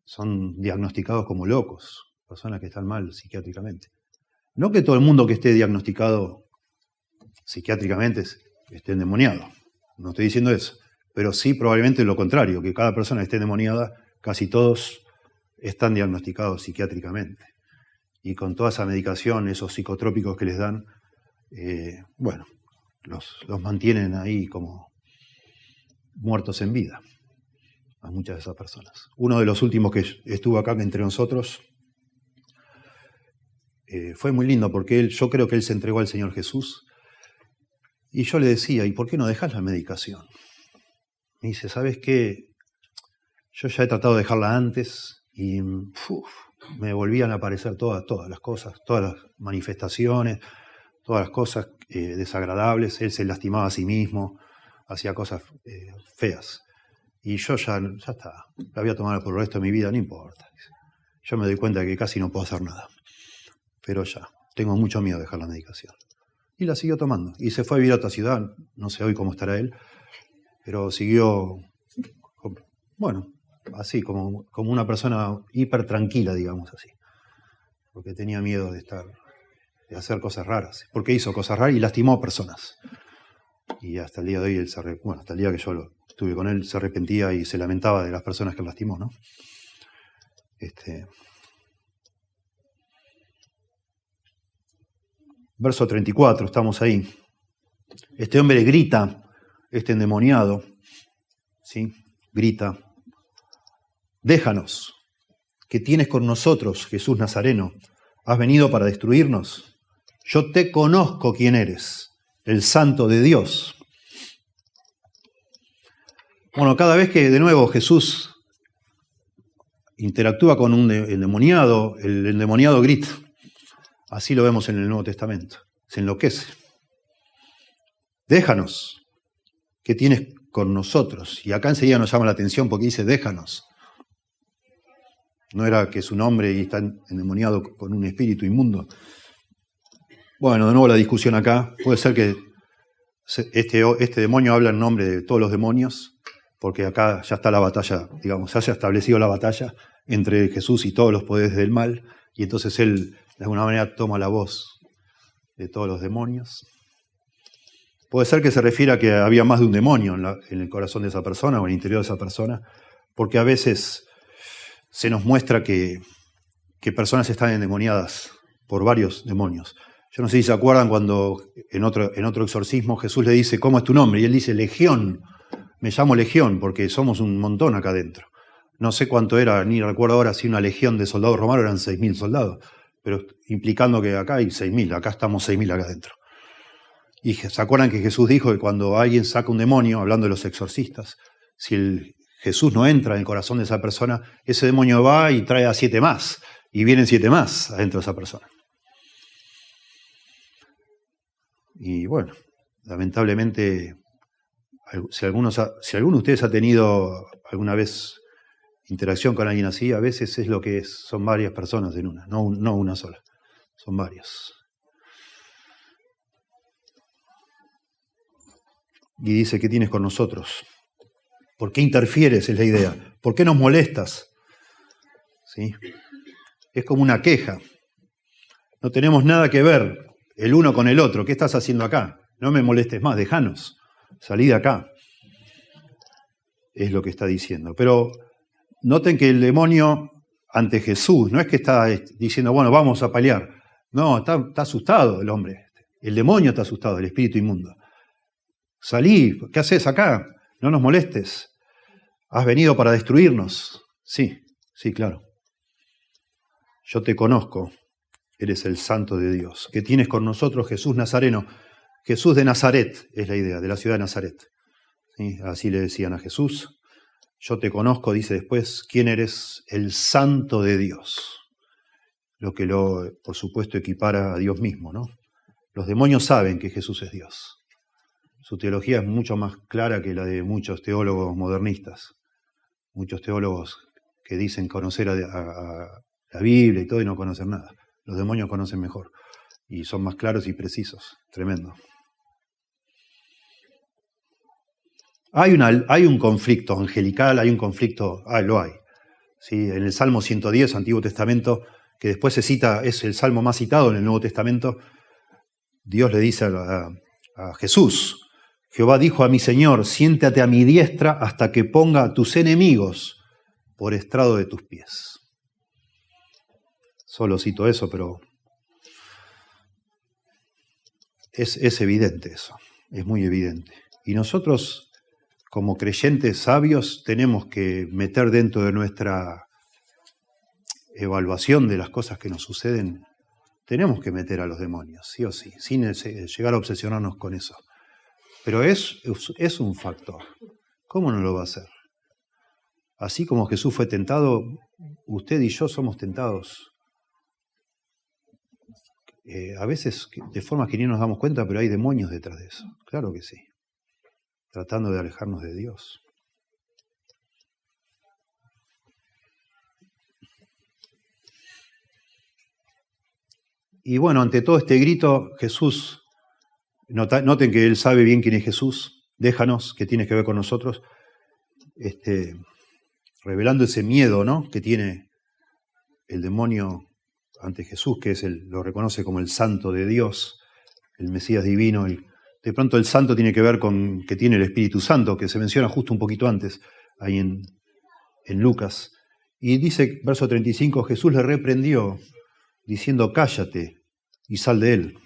son diagnosticados como locos, personas que están mal psiquiátricamente. No que todo el mundo que esté diagnosticado psiquiátricamente esté endemoniado, no estoy diciendo eso, pero sí probablemente lo contrario, que cada persona que esté endemoniada, casi todos están diagnosticados psiquiátricamente. Y con toda esa medicación, esos psicotrópicos que les dan, bueno, los mantienen ahí como muertos en vida a muchas de esas personas. Uno de los últimos que estuvo acá entre nosotros fue muy lindo porque yo creo que él se entregó al Señor Jesús y yo le decía, ¿y por qué no dejas la medicación? Me dice, ¿sabes qué? Yo ya he tratado de dejarla antes y me volvían a aparecer todas las cosas, todas las manifestaciones, todas las cosas desagradables. Él se lastimaba a sí mismo, hacía cosas feas. Y yo ya está, la voy a tomar por el resto de mi vida, no importa. Yo me doy cuenta de que casi no puedo hacer nada. Pero ya, tengo mucho miedo de dejar la medicación. Y la siguió tomando. Y se fue a vivir a otra ciudad, no sé hoy cómo estará él, pero siguió, bueno, así, como una persona hiper tranquila, digamos así. Porque tenía miedo de hacer cosas raras. Porque hizo cosas raras y lastimó a personas. Y hasta el día de hoy, hasta el día que yo estuve con él, se arrepentía y se lamentaba de las personas que lastimó, ¿no? Verso 34, estamos ahí. Este hombre grita, este endemoniado, ¿sí? Grita, déjanos, ¿qué tienes con nosotros, Jesús Nazareno? ¿Has venido para destruirnos? Yo te conozco quién eres, el Santo de Dios. Bueno, cada vez que de nuevo Jesús interactúa con el endemoniado grita. Así lo vemos en el Nuevo Testamento. Se enloquece. Déjanos, ¿qué tienes con nosotros? Y acá enseguida nos llama la atención porque dice, déjanos. No era que su nombre y está endemoniado con un espíritu inmundo. Bueno, de nuevo la discusión acá. Puede ser que este demonio habla en nombre de todos los demonios, porque acá ya está la batalla, digamos, se haya establecido la batalla entre Jesús y todos los poderes del mal, y entonces él de alguna manera toma la voz de todos los demonios. Puede ser que se refiera a que había más de un demonio en el corazón de esa persona o en el interior de esa persona, porque a veces se nos muestra que personas están endemoniadas por varios demonios. Yo no sé si se acuerdan cuando en otro exorcismo Jesús le dice, ¿cómo es tu nombre? Y él dice, Legión. Me llamo Legión porque somos un montón acá adentro. No sé cuánto era, ni recuerdo ahora si una legión de soldados romanos eran 6.000 soldados, pero implicando que acá hay 6.000, acá estamos 6.000 acá adentro. Y se acuerdan que Jesús dijo que cuando alguien saca un demonio, hablando de los exorcistas, si Jesús no entra en el corazón de esa persona, ese demonio va y trae a 7 más, y vienen 7 más adentro de esa persona. Y bueno, lamentablemente, si alguno de ustedes ha tenido alguna vez interacción con alguien así, a veces es lo que es, son varias personas en una, no una sola, son varios. Y dice, ¿qué tienes con nosotros? ¿Por qué interfieres? Es la idea. ¿Por qué nos molestas? ¿Sí? Es como una queja. No tenemos nada que ver el uno con el otro. ¿Qué estás haciendo acá? No me molestes más, déjanos. Salí de acá. Es lo que está diciendo. Pero noten que el demonio ante Jesús, no es que está diciendo, bueno, vamos a pelear. No, está asustado el hombre. El demonio está asustado, el espíritu inmundo. Salí, ¿qué haces acá? No nos molestes. ¿Has venido para destruirnos? Sí, claro. Yo te conozco, eres el Santo de Dios. ¿Qué tienes con nosotros, Jesús Nazareno? Jesús de Nazaret es la idea, de la ciudad de Nazaret. ¿Sí? Así le decían a Jesús. Yo te conozco, dice después, ¿quién eres? El Santo de Dios. Lo que por supuesto, equipara a Dios mismo, ¿no? Los demonios saben que Jesús es Dios. Su teología es mucho más clara que la de muchos teólogos modernistas. Muchos teólogos que dicen conocer a la Biblia y todo y no conocen nada. Los demonios conocen mejor y son más claros y precisos. Tremendo. Hay un conflicto angelical, hay un conflicto, lo hay. ¿sí? En el Salmo 110, Antiguo Testamento, que después se cita, es el salmo más citado en el Nuevo Testamento, Dios le dice a Jesús, Jehová dijo a mi Señor, siéntate a mi diestra hasta que ponga a tus enemigos por estrado de tus pies. Solo cito eso, pero es evidente eso, es muy evidente. Y nosotros, como creyentes sabios, tenemos que meter dentro de nuestra evaluación de las cosas que nos suceden, tenemos que meter a los demonios, sí o sí, sin llegar a obsesionarnos con eso. Pero es un factor. ¿Cómo no lo va a hacer? Así como Jesús fue tentado, usted y yo somos tentados. A veces de formas que ni nos damos cuenta, pero hay demonios detrás de eso. Claro que sí. Tratando de alejarnos de Dios. Y bueno, ante todo este grito, Jesús, noten que Él sabe bien quién es Jesús, déjanos, que tiene que ver con nosotros, revelando ese miedo, ¿no?, que tiene el demonio ante Jesús, que lo reconoce como el santo de Dios, el Mesías divino. De pronto el santo tiene que ver con que tiene el Espíritu Santo, que se menciona justo un poquito antes, ahí en Lucas. Y dice, verso 35, Jesús le reprendió, diciendo, cállate y sal de él.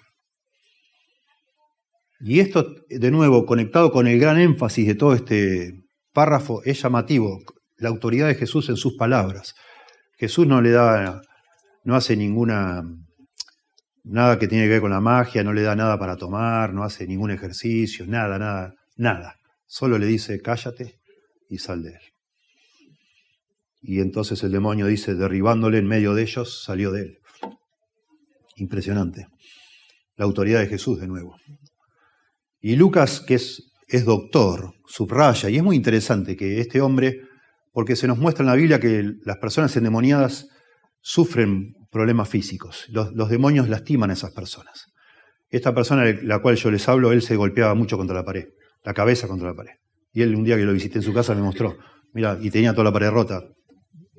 Y esto, de nuevo, conectado con el gran énfasis de todo este párrafo, es llamativo, la autoridad de Jesús en sus palabras. Jesús no hace nada que tiene que ver con la magia, no le da nada para tomar, no hace ningún ejercicio, nada. Solo le dice, cállate y sal de él. Y entonces el demonio dice, derribándole en medio de ellos, salió de él. Impresionante. La autoridad de Jesús de nuevo. Y Lucas, que es doctor, subraya, y es muy interesante que este hombre, porque se nos muestra en la Biblia que las personas endemoniadas sufren problemas físicos. Los demonios lastiman a esas personas. Esta persona de la cual yo les hablo, él se golpeaba mucho contra la pared, la cabeza contra la pared. Y él un día que lo visité en su casa me mostró, mira, y tenía toda la pared rota.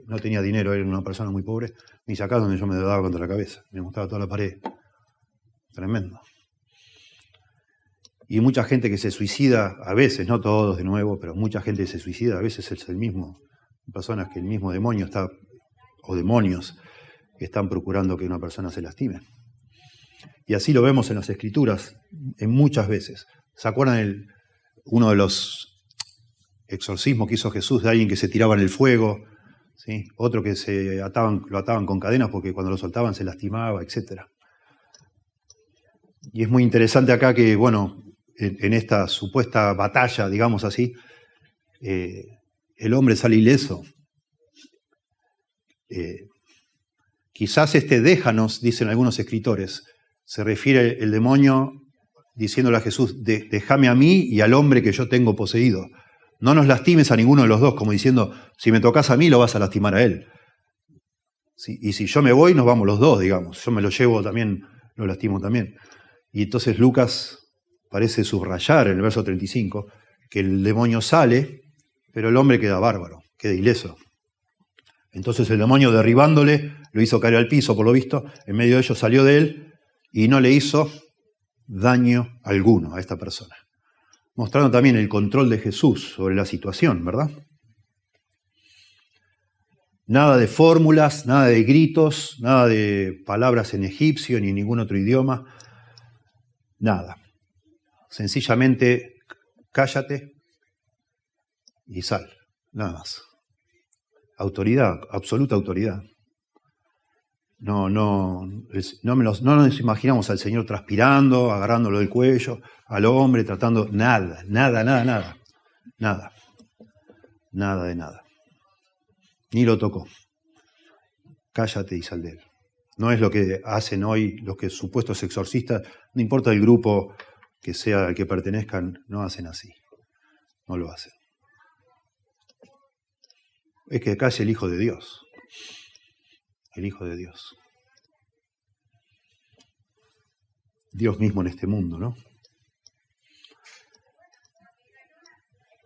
No tenía dinero, era una persona muy pobre. Me dice, acá es donde yo me daba contra la cabeza. Me mostraba toda la pared. Tremendo. Y mucha gente que se suicida, a veces, no todos de nuevo, pero mucha gente que se suicida, a veces es el mismo, personas que el mismo demonio está, o demonios, que están procurando que una persona se lastime. Y así lo vemos en las Escrituras, en muchas veces. ¿Se acuerdan uno de los exorcismos que hizo Jesús de alguien que se tiraba en el fuego? ¿Sí? Otro que lo ataban con cadenas porque cuando lo soltaban se lastimaba, etc. Y es muy interesante acá que, bueno, en esta supuesta batalla, digamos así, el hombre sale ileso. Quizás déjanos, dicen algunos escritores, se refiere el demonio diciéndole a Jesús, déjame a mí y al hombre que yo tengo poseído. No nos lastimes a ninguno de los dos, como diciendo, si me tocas a mí, lo vas a lastimar a él. ¿Sí? Y si yo me voy, nos vamos los dos, digamos. Yo me lo llevo también, lo lastimo también. Y entonces Lucas parece subrayar en el verso 35 que el demonio sale, pero el hombre queda bárbaro, queda ileso. Entonces el demonio, derribándole, lo hizo caer al piso, por lo visto, en medio de ellos salió de él y no le hizo daño alguno a esta persona. Mostrando también el control de Jesús sobre la situación, ¿verdad? Nada de fórmulas, nada de gritos, nada de palabras en egipcio ni en ningún otro idioma. Nada. Sencillamente, cállate y sal. Nada más. Autoridad, absoluta autoridad. No nos imaginamos al Señor transpirando, agarrándolo del cuello, al hombre tratando, nada de nada. Ni lo tocó. Cállate y sal de él. No es lo que hacen hoy los que supuestos exorcistas, no importa el grupo que sea al que pertenezcan, no hacen así. No lo hacen. Es que acá es el Hijo de Dios. El Hijo de Dios. Dios mismo en este mundo, ¿no?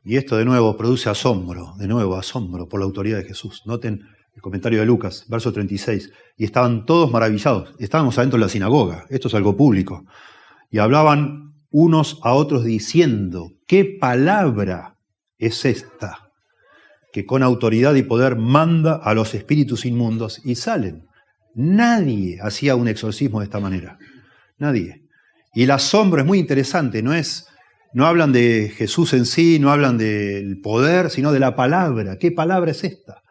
Y esto de nuevo produce asombro por la autoridad de Jesús. Noten el comentario de Lucas, verso 36, y estaban todos maravillados. Estábamos adentro de la sinagoga, esto es algo público, y hablaban unos a otros diciendo, ¿qué palabra es esta que con autoridad y poder manda a los espíritus inmundos y salen? Nadie hacía un exorcismo de esta manera, nadie. Y el asombro es muy interesante, no hablan de Jesús en sí, no hablan del poder, sino de la palabra. ¿Qué palabra es esta?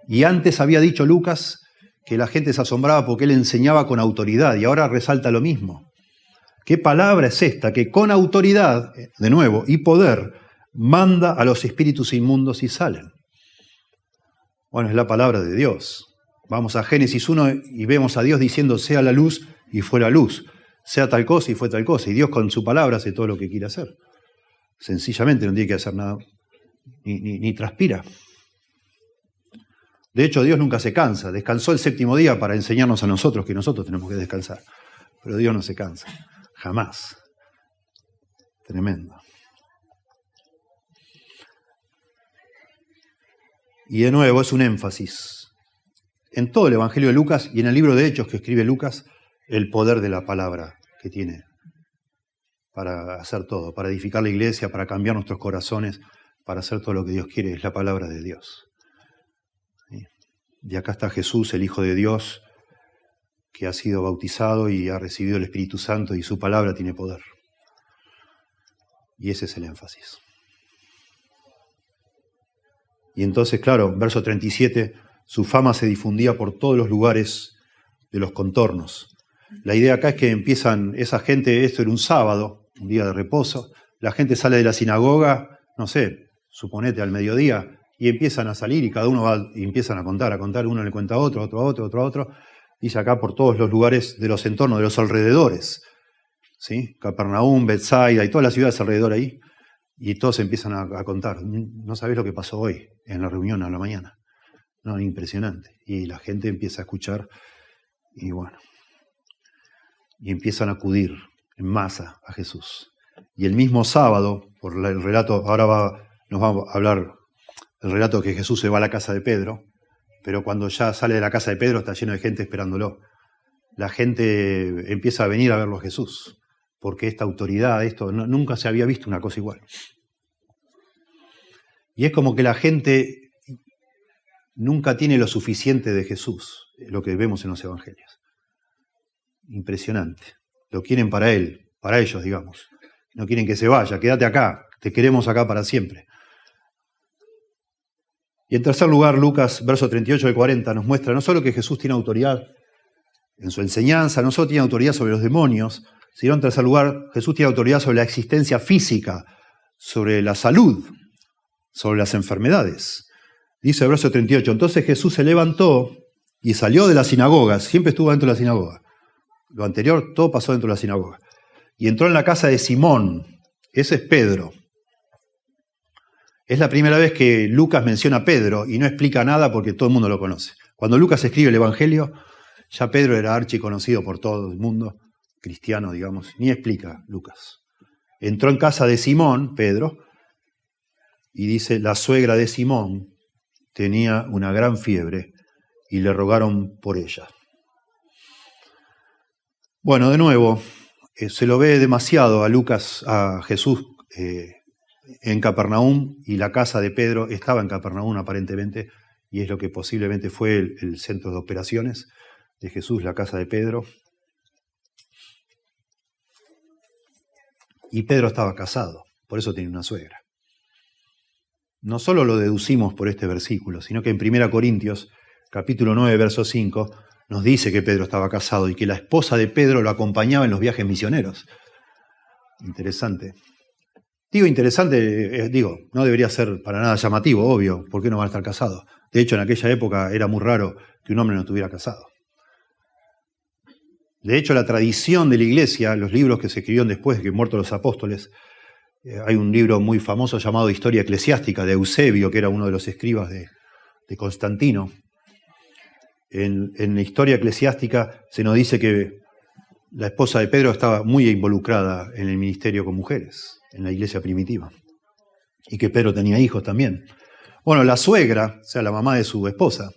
Y antes había dicho Lucas que la gente se asombraba porque él enseñaba con autoridad, y ahora resalta lo mismo. ¿Qué palabra es esta que con autoridad, de nuevo, y poder, manda a los espíritus inmundos y salen? Bueno, es la palabra de Dios. Vamos a Génesis 1 y vemos a Dios diciendo, sea la luz y fue la luz. Sea tal cosa y fue tal cosa. Y Dios con su palabra hace todo lo que quiere hacer. Sencillamente no tiene que hacer nada, ni transpira. De hecho, Dios nunca se cansa. Descansó el séptimo día para enseñarnos a nosotros que nosotros tenemos que descansar. Pero Dios no se cansa. Jamás. Tremendo. Y de nuevo es un énfasis en todo el Evangelio de Lucas y en el libro de Hechos que escribe Lucas, el poder de la palabra que tiene para hacer todo, para edificar la iglesia, para cambiar nuestros corazones, para hacer todo lo que Dios quiere, es la palabra de Dios. Y acá está Jesús, el Hijo de Dios, que ha sido bautizado y ha recibido el Espíritu Santo y su palabra tiene poder. Y ese es el énfasis. Y entonces, claro, verso 37, su fama se difundía por todos los lugares de los contornos. La idea acá es que empiezan esa gente, esto era un sábado, un día de reposo, la gente sale de la sinagoga, no sé, suponete al mediodía, y empiezan a salir y cada uno va y empiezan a contar, uno le cuenta a otro, otro a otro, otro a otro, dice acá por todos los lugares de los entornos, de los alrededores, ¿sí? Capernaum, Betsaida y todas las ciudades alrededor ahí, y todos empiezan a contar. No sabés lo que pasó hoy en la reunión a la mañana. No, impresionante. Y la gente empieza a escuchar y bueno, y empiezan a acudir en masa a Jesús. Y el mismo sábado, por el relato, ahora nos va a hablar el relato que Jesús se va a la casa de Pedro, pero cuando ya sale de la casa de Pedro está lleno de gente esperándolo. La gente empieza a venir a verlo a Jesús, porque esta autoridad, nunca se había visto una cosa igual. Y es como que la gente nunca tiene lo suficiente de Jesús, lo que vemos en los evangelios. Impresionante. Lo quieren para él, para ellos, digamos. No quieren que se vaya, quédate acá, te queremos acá para siempre. Y en tercer lugar, Lucas, verso 38 al 40, nos muestra no solo que Jesús tiene autoridad en su enseñanza, no solo tiene autoridad sobre los demonios, sino en tercer lugar, Jesús tiene autoridad sobre la existencia física, sobre la salud, sobre las enfermedades. Dice el verso 38, entonces Jesús se levantó y salió de la sinagoga, siempre estuvo dentro de la sinagoga. Lo anterior, todo pasó dentro de la sinagoga. Y entró en la casa de Simón, ese es Pedro. Es la primera vez que Lucas menciona a Pedro y no explica nada porque todo el mundo lo conoce. Cuando Lucas escribe el Evangelio, ya Pedro era archiconocido por todo el mundo, cristiano, digamos, ni explica Lucas. Entró en casa de Simón, Pedro, y dice, la suegra de Simón tenía una gran fiebre y le rogaron por ella. Bueno, de nuevo, se lo ve demasiado a Lucas, a Jesús en Capernaum, y la casa de Pedro estaba en Capernaum aparentemente, y es lo que posiblemente fue el centro de operaciones de Jesús, la casa de Pedro. Y Pedro estaba casado, por eso tenía una suegra. No solo lo deducimos por este versículo, sino que en 1 Corintios, capítulo 9, verso 5, nos dice que Pedro estaba casado y que la esposa de Pedro lo acompañaba en los viajes misioneros. Interesante. Digo interesante, no debería ser para nada llamativo, obvio, ¿por qué no van a estar casados? De hecho, en aquella época era muy raro que un hombre no estuviera casado. De hecho, la tradición de la iglesia, los libros que se escribieron después de que muertos los apóstoles, hay un libro muy famoso llamado Historia Eclesiástica de Eusebio, que era uno de los escribas de Constantino. En la Historia Eclesiástica se nos dice que la esposa de Pedro estaba muy involucrada en el ministerio con mujeres, en la iglesia primitiva, y que Pedro tenía hijos también. Bueno, la suegra, o sea, la mamá de su esposa,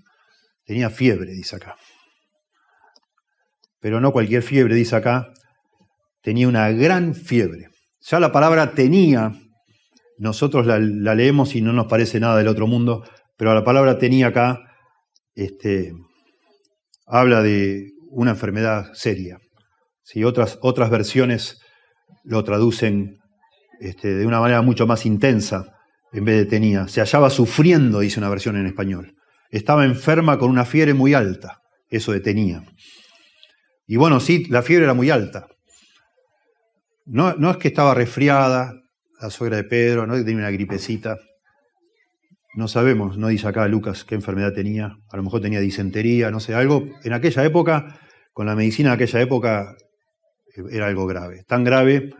Tenía fiebre, dice acá. Pero no cualquier fiebre, dice acá. Tenía una gran fiebre. Ya la palabra tenía, nosotros la leemos y no nos parece nada del otro mundo, pero la palabra tenía acá habla de una enfermedad seria. ¿Sí? Otras versiones lo traducen de una manera mucho más intensa en vez de tenía. Se hallaba sufriendo, dice una versión en español. Estaba enferma con una fiebre muy alta, eso de tenía. Y bueno, sí, la fiebre era muy alta. No es que estaba resfriada, la suegra de Pedro, no es que tenía una gripecita. No sabemos, no dice acá Lucas qué enfermedad tenía. A lo mejor tenía disentería, no sé, algo. En aquella época, con la medicina de aquella época, era algo grave. Tan grave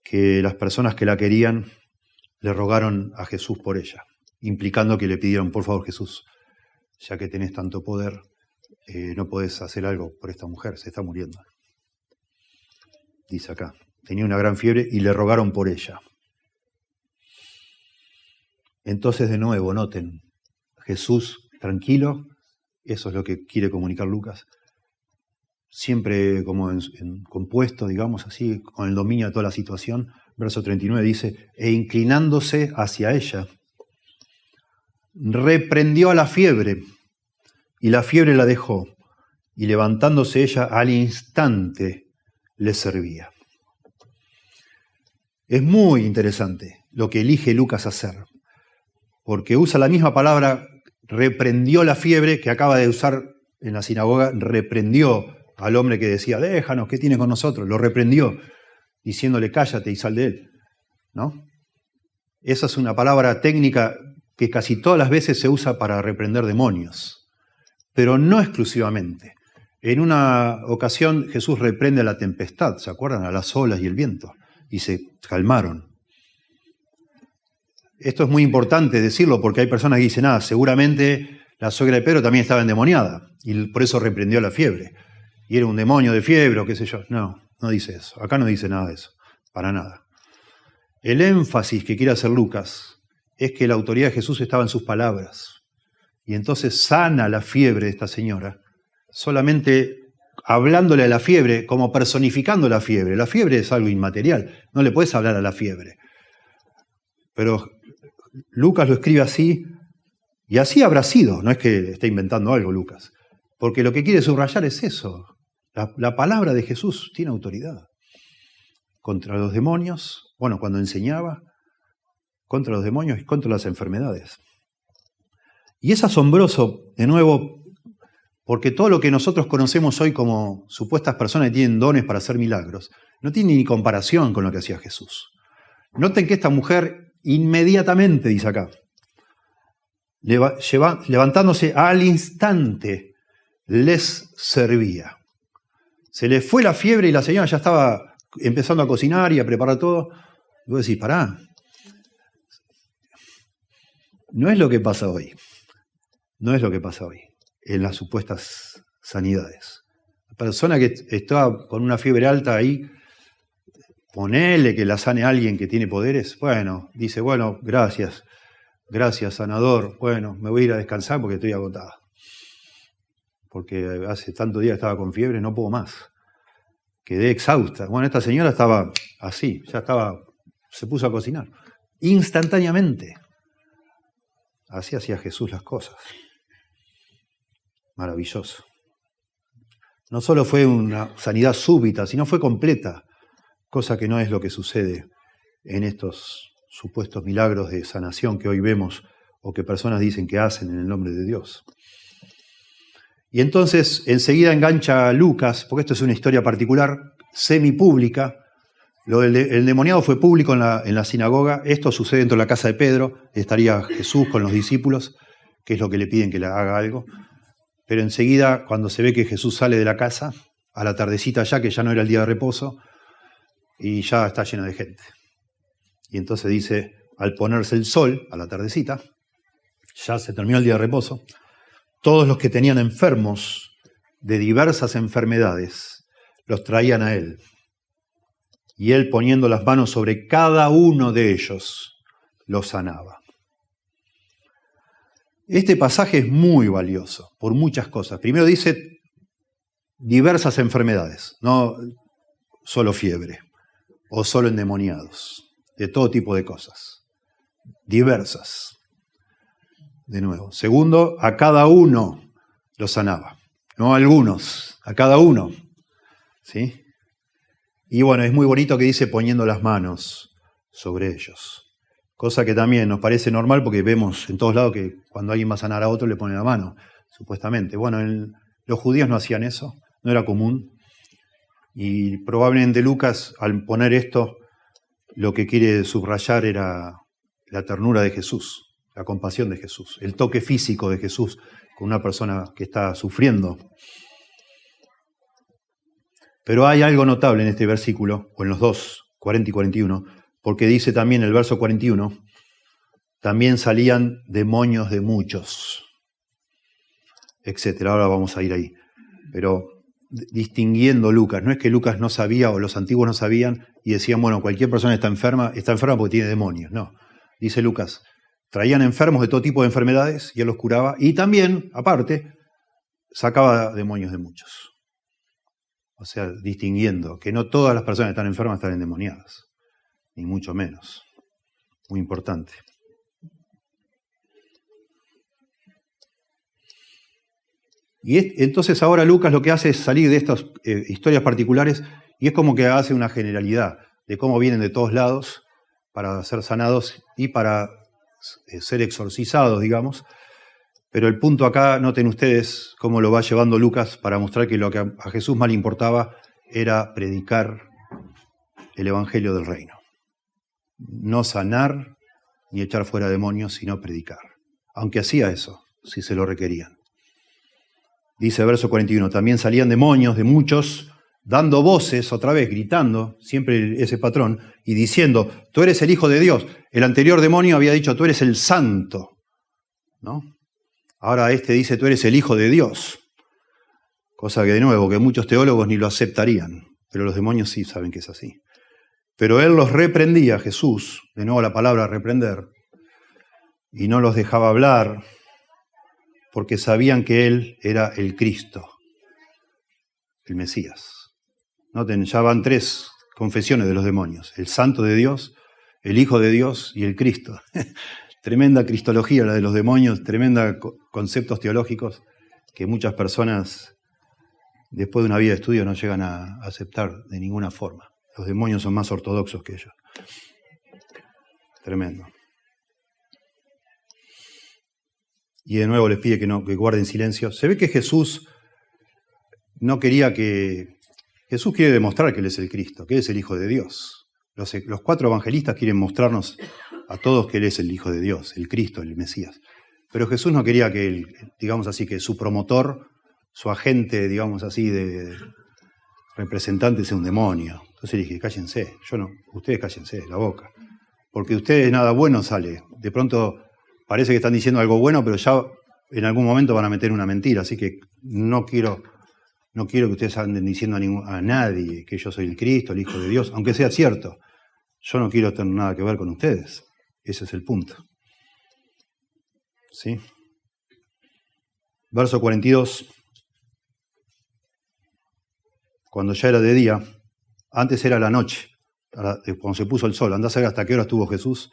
que las personas que la querían le rogaron a Jesús por ella, implicando que le pidieron, por favor, Jesús, ya que tenés tanto poder, no podés hacer algo por esta mujer, se está muriendo. Dice acá, tenía una gran fiebre y le rogaron por ella. Entonces, de nuevo, noten, Jesús tranquilo, eso es lo que quiere comunicar Lucas, siempre como en compuesto, digamos así, con el dominio de toda la situación. Verso 39 dice, e inclinándose hacia ella, reprendió a la fiebre, y la fiebre la dejó, y levantándose ella al instante le servía. Es muy interesante lo que elige Lucas hacer, porque usa la misma palabra, reprendió la fiebre, que acaba de usar en la sinagoga, reprendió al hombre que decía, déjanos, ¿qué tiene con nosotros? Lo reprendió, diciéndole, cállate y sal de él, ¿no? Esa es una palabra técnica que casi todas las veces se usa para reprender demonios, pero no exclusivamente. En una ocasión Jesús reprende a la tempestad, ¿se acuerdan? A las olas y el viento, y se calmaron. Esto es muy importante decirlo porque hay personas que dicen, seguramente la suegra de Pedro también estaba endemoniada y por eso reprendió la fiebre. Y era un demonio de fiebre o qué sé yo. No dice eso. Acá no dice nada de eso, para nada. El énfasis que quiere hacer Lucas es que la autoridad de Jesús estaba en sus palabras. Y entonces sana la fiebre de esta señora, solamente hablándole a la fiebre, como personificando la fiebre. La fiebre es algo inmaterial, no le puedes hablar a la fiebre. Pero Lucas lo escribe así, y así habrá sido, no es que esté inventando algo Lucas, porque lo que quiere subrayar es eso. La palabra de Jesús tiene autoridad contra los demonios, bueno, cuando enseñaba, contra los demonios y contra las enfermedades. Y es asombroso, de nuevo, porque todo lo que nosotros conocemos hoy como supuestas personas que tienen dones para hacer milagros, no tiene ni comparación con lo que hacía Jesús. Noten que esta mujer inmediatamente, dice acá, levantándose al instante, les servía. Se le fue la fiebre y la señora ya estaba empezando a cocinar y a preparar todo. Y vos decís, pará, no es lo que pasa hoy. No es lo que pasa hoy en las supuestas sanidades. La persona que está con una fiebre alta ahí, ponele que la sane alguien que tiene poderes, bueno, dice, bueno, gracias, sanador, bueno, me voy a ir a descansar porque estoy agotada. Porque hace tantos días estaba con fiebre, no puedo más. Quedé exhausta. Bueno, esta señora estaba así, se puso a cocinar. Instantáneamente. Así hacía Jesús las cosas. Maravilloso. No solo fue una sanidad súbita, sino fue completa, cosa que no es lo que sucede en estos supuestos milagros de sanación que hoy vemos o que personas dicen que hacen en el nombre de Dios. Y entonces enseguida engancha a Lucas, porque esto es una historia particular, semipública. El endemoniado fue público en la sinagoga. Esto sucede dentro de la casa de Pedro. Estaría Jesús con los discípulos, que es lo que le piden que le haga algo. Pero enseguida, cuando se ve que Jesús sale de la casa, a la tardecita ya, que ya no era el día de reposo, y ya está lleno de gente. Y entonces dice, al ponerse el sol, a la tardecita, ya se terminó el día de reposo, todos los que tenían enfermos de diversas enfermedades, los traían a él. Y él, poniendo las manos sobre cada uno de ellos, los sanaba. Este pasaje es muy valioso por muchas cosas. Primero dice diversas enfermedades, no solo fiebre o solo endemoniados, de todo tipo de cosas. Diversas. De nuevo. Segundo, a cada uno lo sanaba. No a algunos, a cada uno. ¿Sí? Y bueno, es muy bonito que dice poniendo las manos sobre ellos. Cosa que también nos parece normal porque vemos en todos lados que cuando alguien va a sanar a otro le pone la mano, supuestamente. Bueno, los judíos no hacían eso, no era común. Y probablemente Lucas, al poner esto, lo que quiere subrayar era la ternura de Jesús, la compasión de Jesús, el toque físico de Jesús con una persona que está sufriendo. Pero hay algo notable en este versículo, o en los dos, 40 y 41, porque dice también el verso 41, también salían demonios de muchos, etc. Ahora vamos a ir ahí. Pero distinguiendo Lucas, no es que Lucas no sabía o los antiguos no sabían y decían, bueno, cualquier persona está enferma porque tiene demonios. No, dice Lucas, traían enfermos de todo tipo de enfermedades y él los curaba y también, aparte, sacaba demonios de muchos. O sea, distinguiendo que no todas las personas que están enfermas están endemoniadas, ni mucho menos. Muy importante. Y entonces ahora Lucas lo que hace es salir de estas historias particulares y es como que hace una generalidad de cómo vienen de todos lados para ser sanados y para ser exorcizados, digamos. Pero el punto acá, noten ustedes cómo lo va llevando Lucas para mostrar que lo que a Jesús más le importaba era predicar el evangelio del reino. No sanar ni echar fuera demonios, sino predicar. Aunque hacía eso, si se lo requerían. Dice verso 41, también salían demonios de muchos, dando voces, otra vez, gritando, siempre ese patrón, y diciendo, tú eres el Hijo de Dios. El anterior demonio había dicho, tú eres el Santo, ¿no? Ahora este dice, tú eres el Hijo de Dios. Cosa que, de nuevo, que muchos teólogos ni lo aceptarían, pero los demonios sí saben que es así. Pero él los reprendía, Jesús, de nuevo la palabra reprender, y no los dejaba hablar, porque sabían que él era el Cristo, el Mesías. Noten, ya van 3 confesiones de los demonios, el Santo de Dios, el Hijo de Dios y el Cristo. Tremenda cristología la de los demonios, tremenda conceptos teológicos que muchas personas, después de una vida de estudio, no llegan a aceptar de ninguna forma. Los demonios son más ortodoxos que ellos. Tremendo. Y de nuevo les pide que guarden silencio. Se ve que Jesús no quería que... Jesús quiere demostrar que Él es el Cristo, que Él es el Hijo de Dios. Los 4 evangelistas quieren mostrarnos a todos que Él es el Hijo de Dios, el Cristo, el Mesías. Pero Jesús no quería que Él, digamos así, que su promotor, su agente, digamos así, de representante sea un demonio. Entonces le dije, cállense, yo no, ustedes cállense la boca. Porque ustedes nada bueno sale. De pronto parece que están diciendo algo bueno, pero ya en algún momento van a meter una mentira. Así que no quiero que ustedes anden diciendo a nadie que yo soy el Cristo, el Hijo de Dios, aunque sea cierto. Yo no quiero tener nada que ver con ustedes. Ese es el punto. ¿Sí? Verso 42. Cuando ya era de día, antes era la noche, cuando se puso el sol, andá a saber hasta qué hora estuvo Jesús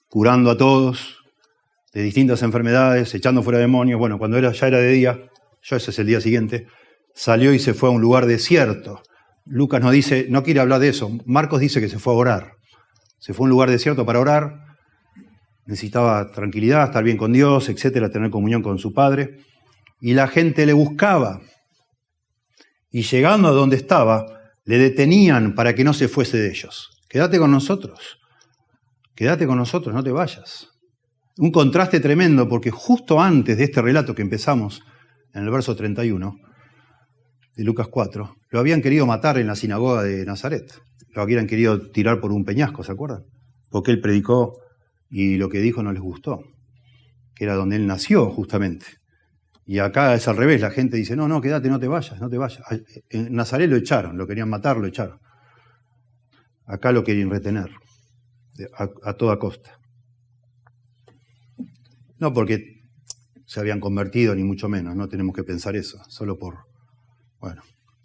curando a todos de distintas enfermedades, echando fuera demonios. Bueno, cuando ya era de día, ya ese es el día siguiente, salió y se fue a un lugar desierto. Lucas nos dice, no quiere hablar de eso. Marcos dice que se fue a orar. Se fue a un lugar desierto para orar. Necesitaba tranquilidad, estar bien con Dios, etcétera, tener comunión con su Padre. Y la gente le buscaba. Y llegando a donde estaba, le detenían para que no se fuese de ellos. Quédate con nosotros, no te vayas. Un contraste tremendo, porque justo antes de este relato que empezamos, en el verso 31 de Lucas 4, lo habían querido matar en la sinagoga de Nazaret. Lo habían querido tirar por un peñasco, ¿se acuerdan? Porque él predicó y lo que dijo no les gustó, que era donde él nació justamente. Y acá es al revés, la gente dice, no, quédate, no te vayas. En Nazaret lo echaron, lo querían matar, lo echaron. Acá lo querían retener, a toda costa. No, porque se habían convertido, ni mucho menos, no tenemos que pensar eso, solo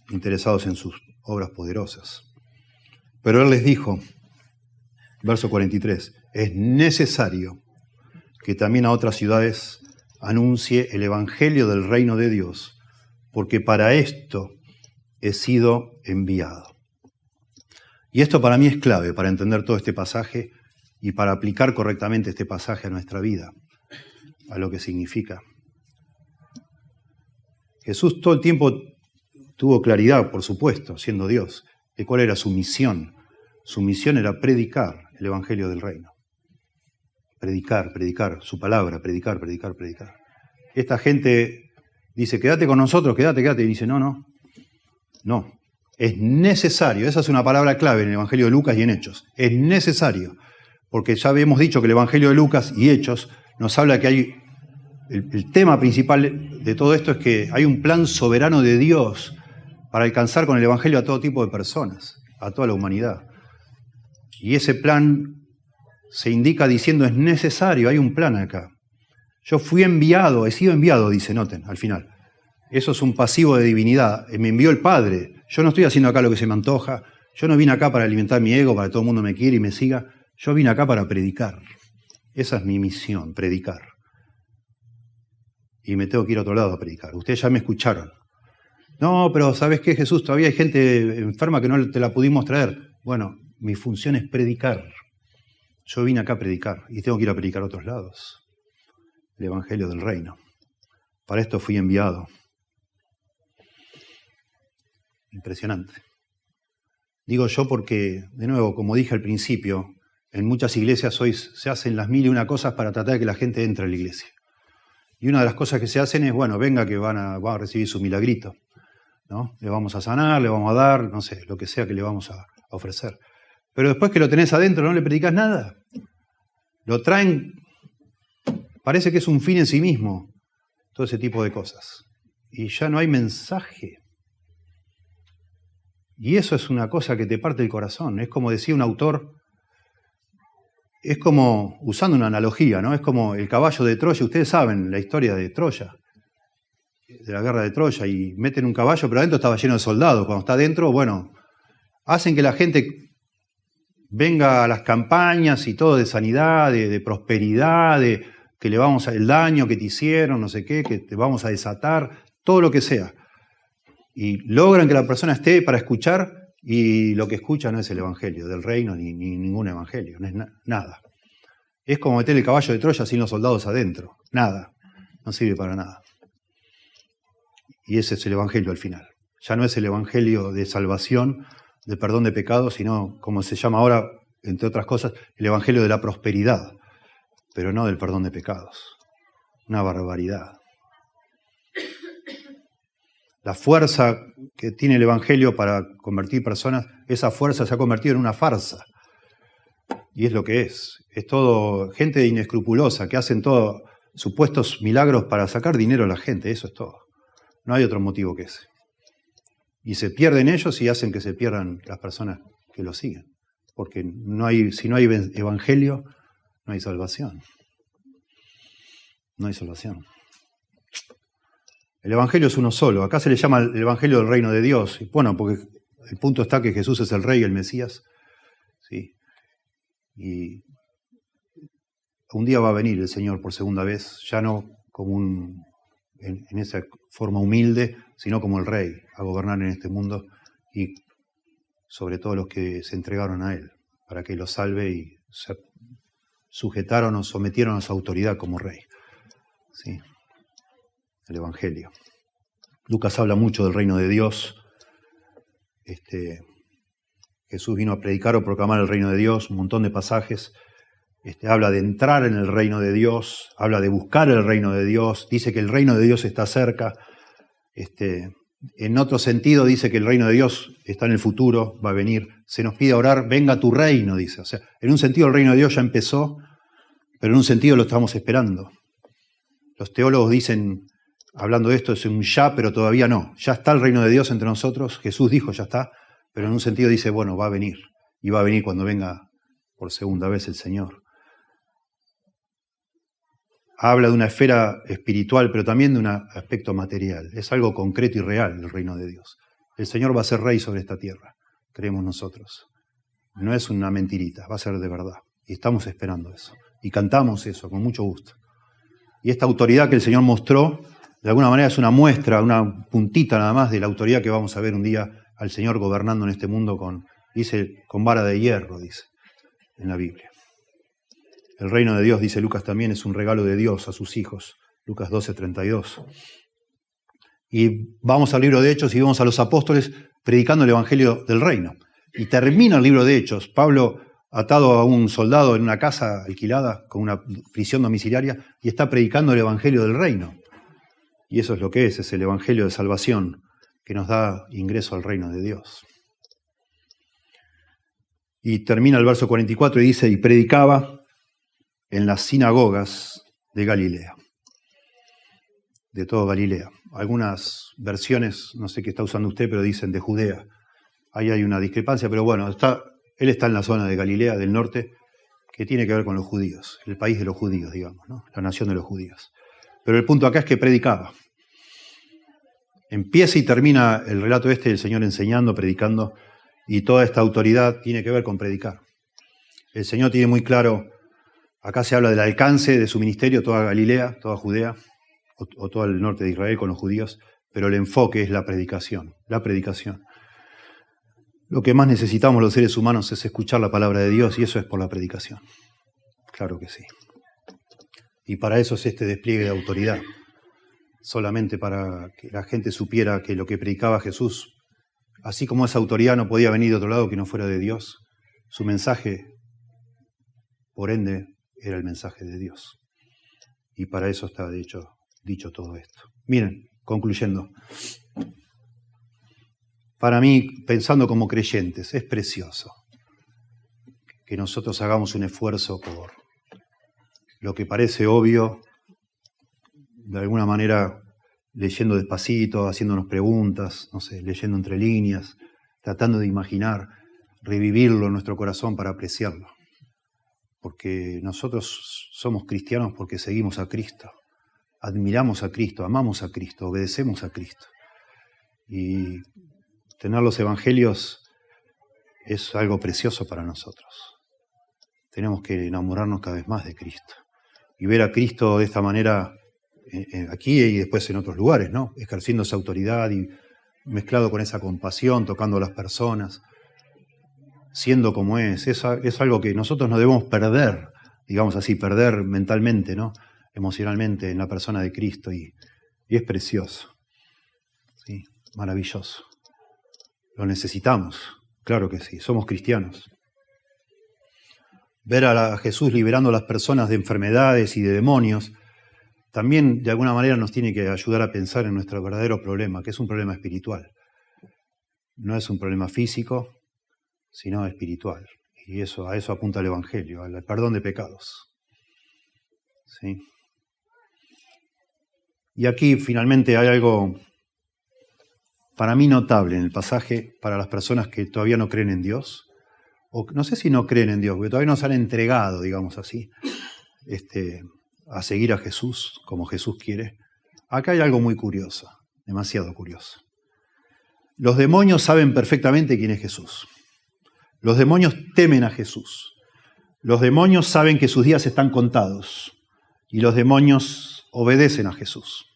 interesados en sus obras poderosas. Pero él les dijo, verso 43, es necesario que también a otras ciudades anuncie el evangelio del reino de Dios, porque para esto he sido enviado. Y esto para mí es clave para entender todo este pasaje y para aplicar correctamente este pasaje a nuestra vida, a lo que significa. Jesús todo el tiempo tuvo claridad, por supuesto, siendo Dios, de cuál era su misión. Su misión era predicar el evangelio del reino. Predicar su palabra, predicar. Esta gente dice, quédate con nosotros, quédate. Y dice, no. Es necesario, esa es una palabra clave en el Evangelio de Lucas y en Hechos. Es necesario, porque ya hemos dicho que el Evangelio de Lucas y Hechos nos habla que hay, el tema principal de todo esto es que hay un plan soberano de Dios para alcanzar con el Evangelio a todo tipo de personas, a toda la humanidad. Y ese plan se indica diciendo, es necesario, hay un plan acá. Yo fui enviado, he sido enviado, dice, noten, al final. Eso es un pasivo de divinidad. Me envió el Padre. Yo no estoy haciendo acá lo que se me antoja. Yo no vine acá para alimentar mi ego, para que todo el mundo me quiera y me siga. Yo vine acá para predicar. Esa es mi misión, predicar. Y me tengo que ir a otro lado a predicar. Ustedes ya me escucharon. No, pero ¿sabes qué, Jesús? Todavía hay gente enferma que no te la pudimos traer. Bueno, mi función es predicar. Yo vine acá a predicar y tengo que ir a predicar a otros lados. El Evangelio del Reino. Para esto fui enviado. Impresionante. Digo yo porque, de nuevo, como dije al principio, en muchas iglesias hoy se hacen las 1001 cosas para tratar de que la gente entre a la iglesia. Y una de las cosas que se hacen es, venga que van a recibir su milagrito, ¿no? Le vamos a sanar, le vamos a dar, no sé, lo que sea que le vamos a ofrecer. Pero después que lo tenés adentro no le predicás nada. Lo traen, parece que es un fin en sí mismo, todo ese tipo de cosas. Y ya no hay mensaje. Y eso es una cosa que te parte el corazón. Es como decía un autor, es como, usando una analogía, ¿no? Es como el caballo de Troya. Ustedes saben la historia de Troya, de la guerra de Troya, y meten un caballo, pero adentro estaba lleno de soldados. Cuando está adentro, hacen que la gente venga a las campañas y todo de sanidad, de prosperidad, de que le vamos a el daño que te hicieron, no sé qué, que te vamos a desatar, todo lo que sea. Y logran que la persona esté para escuchar y lo que escucha no es el evangelio del reino ni ningún evangelio, no es nada. Es como meter el caballo de Troya sin los soldados adentro, nada, no sirve para nada. Y ese es el evangelio al final. Ya no es el evangelio de salvación, de perdón de pecados, sino, como se llama ahora, entre otras cosas, el evangelio de la prosperidad, pero no del perdón de pecados. Una barbaridad. La fuerza que tiene el Evangelio para convertir personas, esa fuerza se ha convertido en una farsa. Y es lo que es. Es todo gente inescrupulosa que hacen todos supuestos milagros para sacar dinero a la gente. Eso es todo. No hay otro motivo que ese. Y se pierden ellos y hacen que se pierdan las personas que los siguen. Porque si no hay Evangelio, no hay salvación. No hay salvación. El Evangelio es uno solo. Acá se le llama el Evangelio del Reino de Dios. Porque el punto está que Jesús es el Rey, el Mesías. ¿Sí? Y un día va a venir el Señor por segunda vez, ya no como en esa forma humilde, sino como el Rey, a gobernar en este mundo y sobre todo los que se entregaron a Él, para que los salve y se sujetaron o sometieron a su autoridad como Rey. ¿Sí? El Evangelio. Lucas habla mucho del reino de Dios. Jesús vino a predicar o proclamar el reino de Dios, un montón de pasajes. Habla de entrar en el reino de Dios, habla de buscar el reino de Dios, dice que el reino de Dios está cerca. En otro sentido dice que el reino de Dios está en el futuro, va a venir. Se nos pide orar, venga tu reino, dice. O sea, en un sentido el reino de Dios ya empezó, pero en un sentido lo estamos esperando. Los teólogos dicen, hablando de esto, es un ya, pero todavía no. Ya está el reino de Dios entre nosotros. Jesús dijo, ya está. Pero en un sentido dice, va a venir. Y va a venir cuando venga por segunda vez el Señor. habla de una esfera espiritual, pero también de un aspecto material. Es algo concreto y real el reino de Dios. El Señor va a ser rey sobre esta tierra, creemos nosotros. No es una mentirita, va a ser de verdad. Y estamos esperando eso. Y cantamos eso con mucho gusto. Y esta autoridad que el Señor mostró, de alguna manera es una muestra, una puntita nada más de la autoridad que vamos a ver un día al Señor gobernando en este mundo con vara de hierro, dice en la Biblia. El reino de Dios, dice Lucas también, es un regalo de Dios a sus hijos. Lucas 12:32. Y vamos al libro de Hechos y vemos a los apóstoles predicando el evangelio del reino. Y termina el libro de Hechos, Pablo atado a un soldado en una casa alquilada con una prisión domiciliaria y está predicando el evangelio del reino. Y eso es lo que es el evangelio de salvación que nos da ingreso al reino de Dios. Y termina el verso 44 y dice, y predicaba en las sinagogas de Galilea, de todo Galilea. Algunas versiones, no sé qué está usando usted, pero dicen de Judea. Ahí hay una discrepancia, pero bueno, él está en la zona de Galilea, del norte, que tiene que ver con los judíos, el país de los judíos, digamos, ¿no? La nación de los judíos. Pero el punto acá es que predicaba. Empieza y termina el relato del Señor enseñando, predicando, y toda esta autoridad tiene que ver con predicar. El Señor tiene muy claro, acá se habla del alcance de su ministerio, toda Galilea, toda Judea, o todo el norte de Israel con los judíos, pero el enfoque es la predicación, la predicación. Lo que más necesitamos los seres humanos es escuchar la palabra de Dios, y eso es por la predicación. Claro que sí. Y para eso es este despliegue de autoridad, solamente para que la gente supiera que lo que predicaba Jesús, así como esa autoridad no podía venir de otro lado que no fuera de Dios, su mensaje, por ende, era el mensaje de Dios. Y para eso está dicho todo esto. Miren, concluyendo. Para mí, pensando como creyentes, es precioso que nosotros hagamos un esfuerzo por lo que parece obvio, de alguna manera leyendo despacito, haciéndonos preguntas, no sé, leyendo entre líneas, tratando de imaginar, revivirlo en nuestro corazón para apreciarlo. Porque nosotros somos cristianos porque seguimos a Cristo, admiramos a Cristo, amamos a Cristo, obedecemos a Cristo. Y tener los evangelios es algo precioso para nosotros. Tenemos que enamorarnos cada vez más de Cristo y ver a Cristo de esta manera aquí y después en otros lugares, ¿no? Ejerciendo esa autoridad y mezclado con esa compasión, tocando a las personas, siendo como es. Es algo que nosotros no debemos perder, digamos así, perder mentalmente, ¿no? Emocionalmente en la persona de Cristo y es precioso, ¿sí? Maravilloso. Lo necesitamos, claro que sí, somos cristianos. Ver a Jesús liberando a las personas de enfermedades y de demonios también de alguna manera nos tiene que ayudar a pensar en nuestro verdadero problema, que es un problema espiritual. No es un problema físico, sino espiritual. Y a eso apunta el Evangelio, al perdón de pecados. ¿Sí? Y aquí finalmente hay algo para mí notable en el pasaje para las personas que todavía no creen en Dios, o no sé si no creen en Dios, porque todavía no se han entregado, digamos así, a seguir a Jesús como Jesús quiere. Acá hay algo muy curioso, demasiado curioso. Los demonios saben perfectamente quién es Jesús. Los demonios temen a Jesús. Los demonios saben que sus días están contados y los demonios obedecen a Jesús.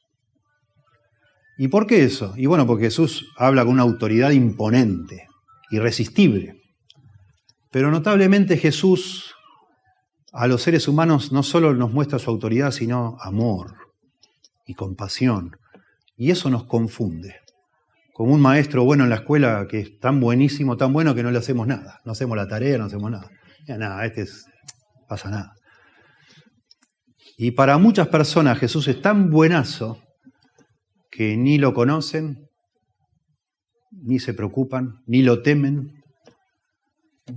¿Y por qué eso? Y bueno, porque Jesús habla con una autoridad imponente, irresistible. Pero notablemente Jesús a los seres humanos no solo nos muestra su autoridad, sino amor y compasión. Y eso nos confunde. Como un maestro bueno en la escuela que es tan buenísimo, tan bueno que no le hacemos nada. No hacemos la tarea, no hacemos nada. Ya nada, pasa nada. Y para muchas personas Jesús es tan buenazo que ni lo conocen, ni se preocupan, ni lo temen,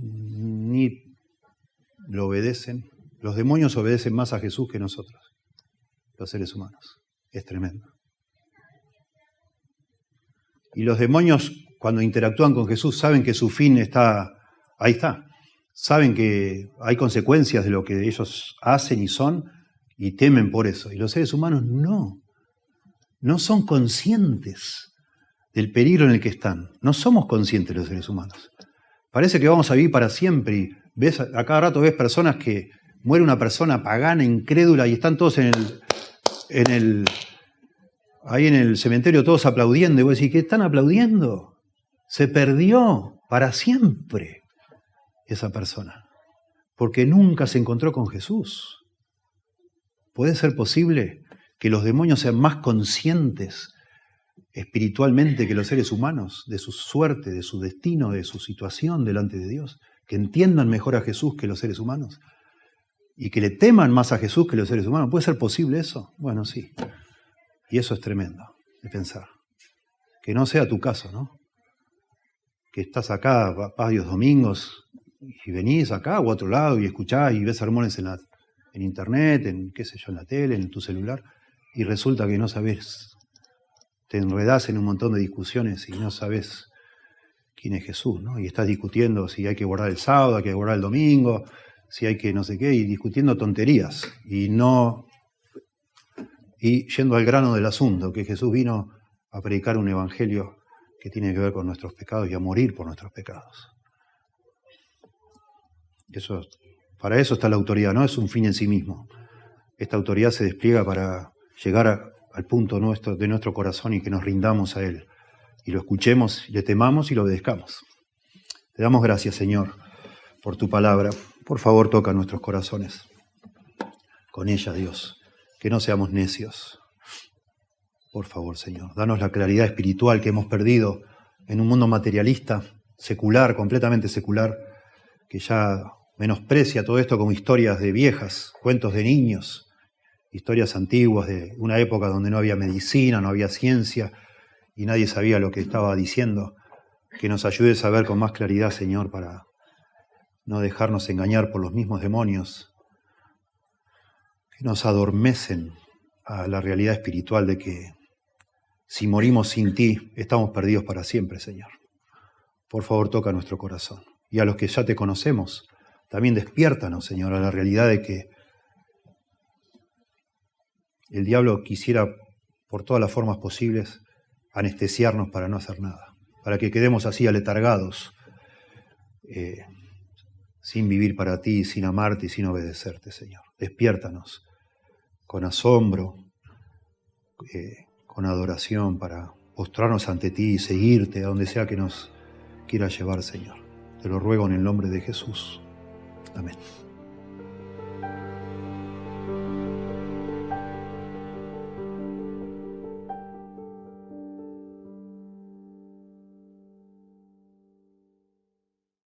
ni lo obedecen. Los demonios obedecen más a Jesús que nosotros, los seres humanos. Es tremendo. Y los demonios, cuando interactúan con Jesús, saben que su fin ahí está. Saben que hay consecuencias de lo que ellos hacen y son, y temen por eso. Y los seres humanos no son conscientes del peligro en el que están. No somos conscientes los seres humanos. Parece que vamos a vivir para siempre y ves, a cada rato ves personas que muere una persona pagana, incrédula, y están todos ahí en el cementerio todos aplaudiendo. Y vos decís, ¿qué están aplaudiendo? Se perdió para siempre esa persona, porque nunca se encontró con Jesús. ¿Puede ser posible que los demonios sean más conscientes espiritualmente que los seres humanos de su suerte, de su destino, de su situación delante de Dios? Que entiendan mejor a Jesús que los seres humanos y que le teman más a Jesús que los seres humanos. ¿Puede ser posible eso? Bueno, sí. Y eso es tremendo de pensar. Que no sea tu caso, ¿no? Que estás acá, vas Dios domingos y venís acá o a otro lado y escuchás y ves sermones en internet, en qué sé yo, en la tele, en tu celular, y resulta que no sabés, te enredás en un montón de discusiones y no sabés quién es Jesús, ¿no? Y estás discutiendo si hay que guardar el sábado, hay que guardar el domingo, si hay que no sé qué, y discutiendo tonterías, y yendo al grano del asunto, que Jesús vino a predicar un evangelio que tiene que ver con nuestros pecados y a morir por nuestros pecados. Para eso está la autoridad, no es un fin en sí mismo. Esta autoridad se despliega para llegar al punto de nuestro corazón y que nos rindamos a Él. Y lo escuchemos, le temamos y lo obedezcamos. Te damos gracias, Señor, por tu palabra. Por favor, toca nuestros corazones con ella, Dios. Que no seamos necios. Por favor, Señor, danos la claridad espiritual que hemos perdido en un mundo materialista, secular, completamente secular, que ya menosprecia todo esto como historias de viejas, cuentos de niños, historias antiguas de una época donde no había medicina, no había ciencia y nadie sabía lo que estaba diciendo. Que nos ayudes a ver con más claridad, Señor, para no dejarnos engañar por los mismos demonios que nos adormecen a la realidad espiritual de que si morimos sin ti, estamos perdidos para siempre, Señor. Por favor, toca nuestro corazón. Y a los que ya te conocemos, también despiértanos, Señor, a la realidad de que el diablo quisiera, por todas las formas posibles, anestesiarnos para no hacer nada, para que quedemos así aletargados, sin vivir para ti, sin amarte y sin obedecerte, Señor. Despiértanos con asombro, con adoración, para postrarnos ante ti y seguirte a donde sea que nos quieras llevar, Señor. Te lo ruego en el nombre de Jesús. Amén.